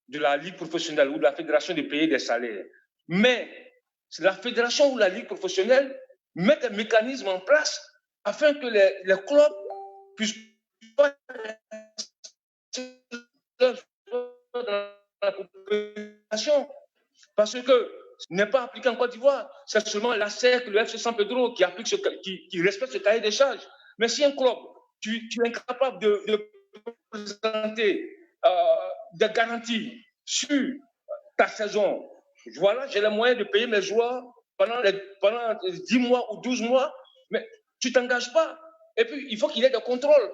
B: de la Ligue professionnelle ou de la Fédération de payer des salaires. Mais c'est la Fédération ou la Ligue professionnelle mettent des mécanismes en place afin que les clubs puissent pas dans la population. Parce que ce n'est pas appliqué en Côte d'Ivoire. C'est seulement la CEC, le FC San Pedro qui respecte ce cahier des charges. Mais si un club, tu es incapable de présenter des garanties sur ta saison, voilà, j'ai les moyens de payer mes joueurs pendant 10 mois ou 12 mois, mais tu ne t'engages pas. Et puis, il faut qu'il y ait des contrôles.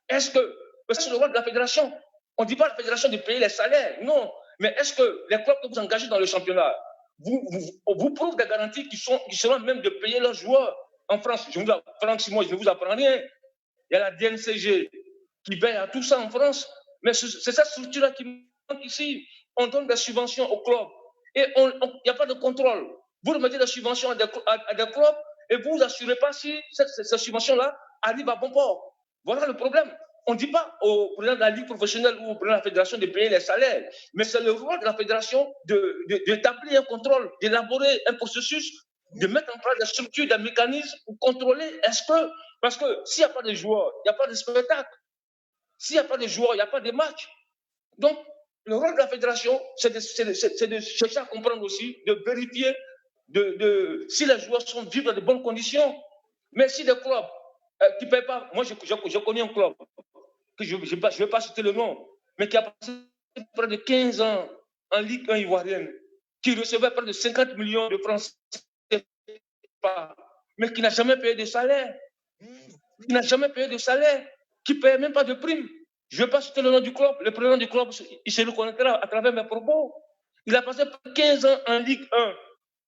B: Est-ce que c'est le rôle de la fédération? On ne dit pas à la fédération de payer les salaires, non. Mais est-ce que les clubs que vous engagez dans le championnat vous prouvent des garanties qui seront même de payer leurs joueurs? En France, Franck Simon, je ne vous apprends rien. Il y a la DNCG qui veille à tout ça en France. Mais c'est cette structure-là qui manque ici. On donne des subventions aux clubs et il n'y a pas de contrôle. Vous remettez des subventions à des clubs et vous vous assurez pas si cette subvention-là arrive à bon port. Voilà le problème. On ne dit pas au président de la Ligue professionnelle ou au président de la fédération de payer les salaires, mais c'est le rôle de la fédération d'établir un contrôle, d'élaborer un processus, de mettre en place des structures, des mécanismes pour contrôler. Parce que s'il n'y a pas de joueurs, il n'y a pas de spectacle. S'il n'y a pas de joueurs, il n'y a pas de match. Donc, le rôle de la fédération, c'est de chercher à comprendre aussi, de vérifier si les joueurs vivent dans de bonnes conditions. Mais si des clubs qui ne payent pas, moi je connais un club, que je ne vais pas citer le nom, mais qui a passé près de 15 ans en Ligue 1 ivoirienne, qui recevait près de 50 millions de francs CFA, mais qui n'a jamais payé de salaire. Qui n'a jamais payé de salaire, qui ne paye même pas de primes. Je ne vais pas citer le nom du club. Le président du club, il se reconnaîtra à travers mes propos. Il a passé 15 ans en Ligue 1.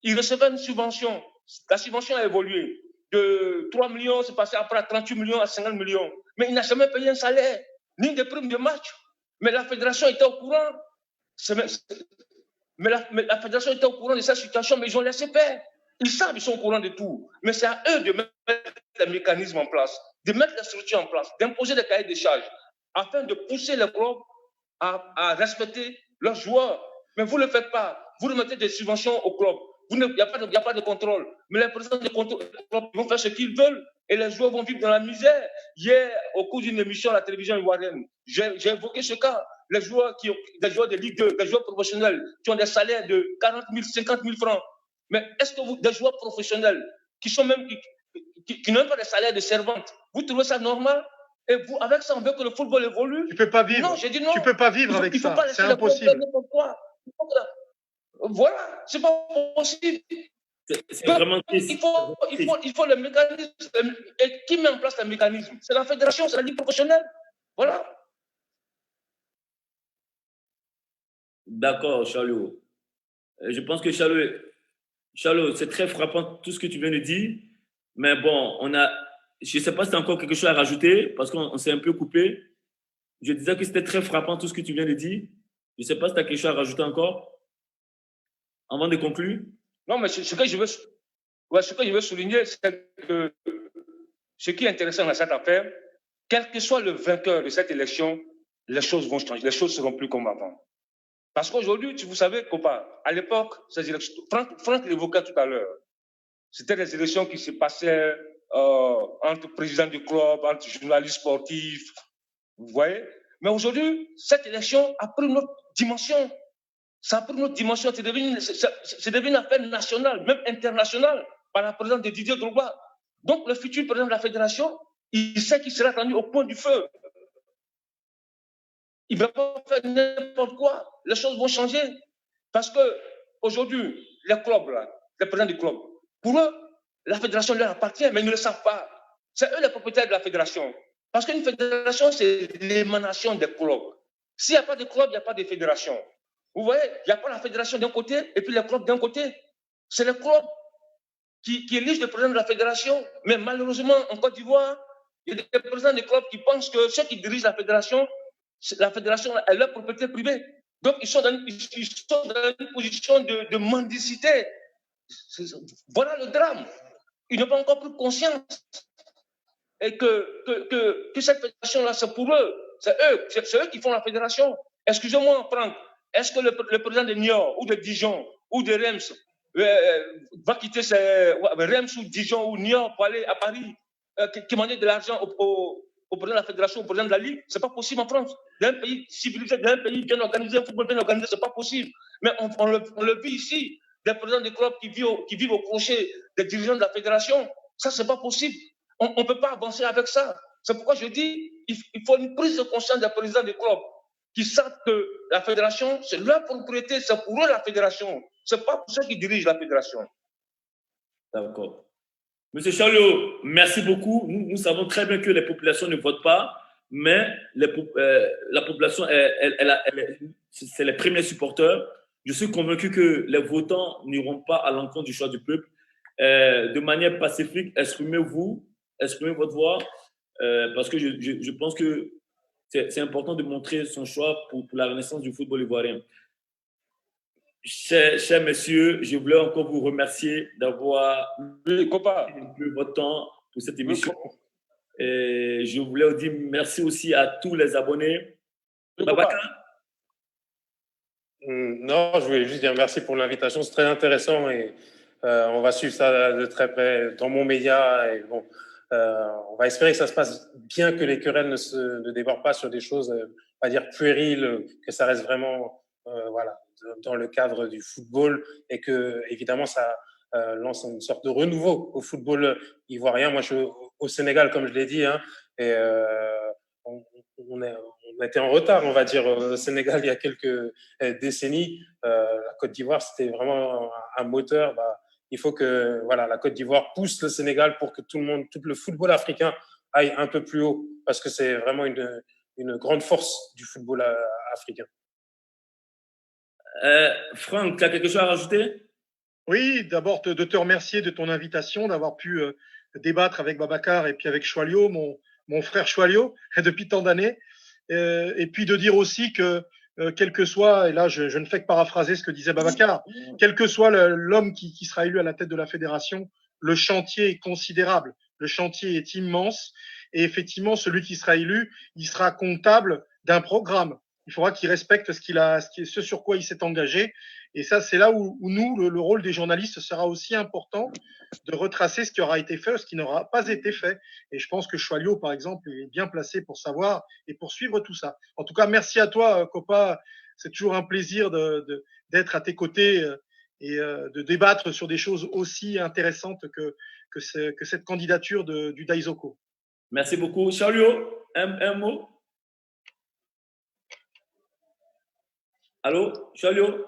B: Il recevait une subvention. La subvention a évolué. De 3 millions, c'est passé après à 38 millions, à 50 millions. Mais il n'a jamais payé un salaire, ni de primes de match. Mais la fédération était au courant. Mais la fédération était au courant de cette situation, mais ils ont laissé faire. Ils savent, ils sont au courant de tout. Mais c'est à eux de mettre les mécanismes en place, de mettre les structures en place, d'imposer des cahiers de charges, afin de pousser les clubs à respecter leurs joueurs. Mais vous ne le faites pas. Vous remettez des subventions aux clubs. Il n'y a pas de contrôle. Mais les présidents de contrôle vont faire ce qu'ils veulent et les joueurs vont vivre dans la misère. Hier, au cours d'une émission à la télévision ivoirienne, j'ai évoqué ce cas. Les joueurs des joueurs de Ligue 2, des joueurs professionnels qui ont des salaires de 40 000, 50 000 francs. Mais est-ce que des joueurs professionnels qui n'ont pas des salaires de servantes, vous trouvez ça normal? Et vous, avec ça, on veut que le football évolue?
D: Tu ne peux pas vivre.
B: Non, j'ai dit non.
D: Tu ne peux pas vivre avec ça. C'est impossible.
B: Voilà, c'est pas possible.
A: C'est vraiment triste.
B: Il faut le mécanisme. Et qui met en place le mécanisme? C'est la fédération, c'est la Ligue professionnelle. Voilà.
A: D'accord, Charlot. Je pense que Charlot, c'est très frappant tout ce que tu viens de dire. Mais bon, je ne sais pas si tu as encore quelque chose à rajouter parce qu'on s'est un peu coupé. Je disais que c'était très frappant tout ce que tu viens de dire. Je ne sais pas si tu as quelque chose à rajouter encore avant de conclure.
B: Non, mais ce que je veux souligner, c'est que ce qui est intéressant dans cette affaire, quel que soit le vainqueur de cette élection, les choses vont changer, les choses seront plus comme avant. Parce qu'aujourd'hui, vous savez, copain, à l'époque, ces élections, Franck l'évoquait tout à l'heure, c'était des élections qui se passaient entre présidents du club, entre journalistes sportifs, vous voyez. Mais aujourd'hui, cette élection a pris une autre dimension. Ça a pris une autre dimension. C'est devenu une affaire nationale, même internationale, par la présence de Didier Drogba. Donc, le futur président de la fédération, il sait qu'il sera attendu au point du feu. Il ne va pas faire n'importe quoi. Les choses vont changer. Parce que aujourd'hui, les clubs, là, les présidents du club, pour eux, la fédération leur appartient, mais ils ne le savent pas. C'est eux les propriétaires de la fédération. Parce qu'une fédération, c'est l'émanation des clubs. S'il n'y a pas de club, il n'y a pas de fédération. Vous voyez, il n'y a pas la fédération d'un côté et puis les clubs d'un côté. C'est les clubs qui éligent le président de la fédération. Mais malheureusement, en Côte d'Ivoire, il y a des présidents des clubs qui pensent que ceux qui dirigent la fédération est leur propriété privée. Donc, ils sont dans une position de mendicité. Voilà le drame. Ils n'ont pas encore pris conscience. Et que cette fédération-là, c'est pour eux. C'est eux qui font la fédération. Excusez-moi, Franck, est-ce que le président de Niort ou de Dijon ou de Reims va quitter Reims ou Dijon ou Niort pour aller à Paris, demander de l'argent au président de la fédération, au président de la Ligue? C'est pas possible en France. Dans un pays civilisé, dans un pays bien organisé, un football bien organisé, c'est pas possible. Mais on le vit ici. Des présidents de clubs qui vivent au crochet des dirigeants de la fédération. Ça, c'est pas possible. On ne peut pas avancer avec ça. C'est pourquoi je dis il faut une prise de conscience des présidents des clubs qui savent que la fédération, c'est leur propriété, c'est pour eux la fédération. Ce n'est pas pour ceux qui dirigent la fédération.
A: D'accord. Monsieur Charlot, merci beaucoup. Nous savons très bien que les populations ne votent pas, mais la population, c'est les premiers supporters. Je suis convaincu que les votants n'iront pas à l'encontre du choix du peuple. De manière pacifique, exprimez-vous, exprimez votre voix, parce que je pense que c'est important de montrer son choix pour la renaissance du football ivoirien. Chers messieurs, je voulais encore vous remercier d'avoir pris votre temps pour cette émission. Et je voulais dire merci aussi à tous les abonnés. Babacar?
C: Non, je voulais juste dire merci pour l'invitation. C'est très intéressant et on va suivre ça de très près dans mon média. Et bon, on va espérer que ça se passe bien, que les querelles ne débordent pas sur des choses, on va dire puériles, que ça reste vraiment voilà, dans le cadre du football et que évidemment ça lance une sorte de renouveau au football ivoirien. Moi, je suis au Sénégal, comme je l'ai dit, hein, et on était en retard, on va dire, au Sénégal il y a quelques décennies. La Côte d'Ivoire, c'était vraiment un moteur. Il faut que voilà, la Côte d'Ivoire pousse le Sénégal pour que tout le football africain aille un peu plus haut, parce que c'est vraiment une grande force du football africain.
A: Franck, tu as quelque chose à rajouter?
D: Oui, d'abord de te remercier de ton invitation, d'avoir pu débattre avec Babacar et puis avec Choilio, mon frère Choilio, depuis tant d'années. Et puis de dire aussi que quel que soit, et là je ne fais que paraphraser ce que disait Babacar, quel que soit l'homme qui sera élu à la tête de la fédération, le chantier est considérable, le chantier est immense, et effectivement celui qui sera élu, il sera comptable d'un programme. Il faudra qu'il respecte ce sur quoi il s'est engagé, et ça c'est là où nous, le rôle des journalistes sera aussi important, de retracer ce qui aura été fait, ce qui n'aura pas été fait. Et je pense que Choilio, par exemple, est bien placé pour savoir et pour suivre tout ça. En tout cas, merci à toi, Copa. C'est toujours un plaisir d'être à tes côtés et de débattre sur des choses aussi intéressantes que cette candidature du Daizoko.
A: Merci beaucoup. Choilio, un mot? Allô, Choilio?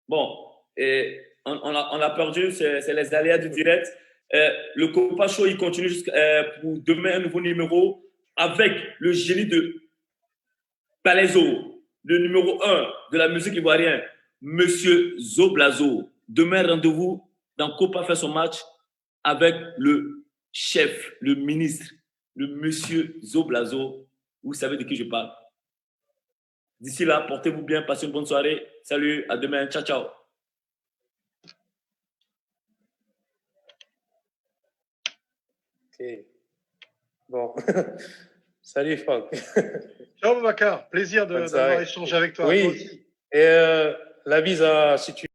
A: Bon, et on a perdu, c'est les aléas du direct. Le Copa Show, il continue pour demain un nouveau numéro avec le génie de Palaiso, le numéro 1 de la musique ivoirienne, Monsieur Zo Blazo. Demain, rendez-vous dans Copa fait son match avec le chef, le ministre, le Monsieur Zo Blazo. Vous savez de qui je parle. D'ici là, portez-vous bien, passez une bonne soirée. Salut, à demain. Ciao, ciao.
C: Ok. Bon. Salut, Franck.
D: Ciao, Boubacar. Plaisir
C: Bonne
D: d'avoir
C: soirée.
D: échangé avec toi.
C: Oui.
D: Toi aussi.
C: Et la bise à, si tu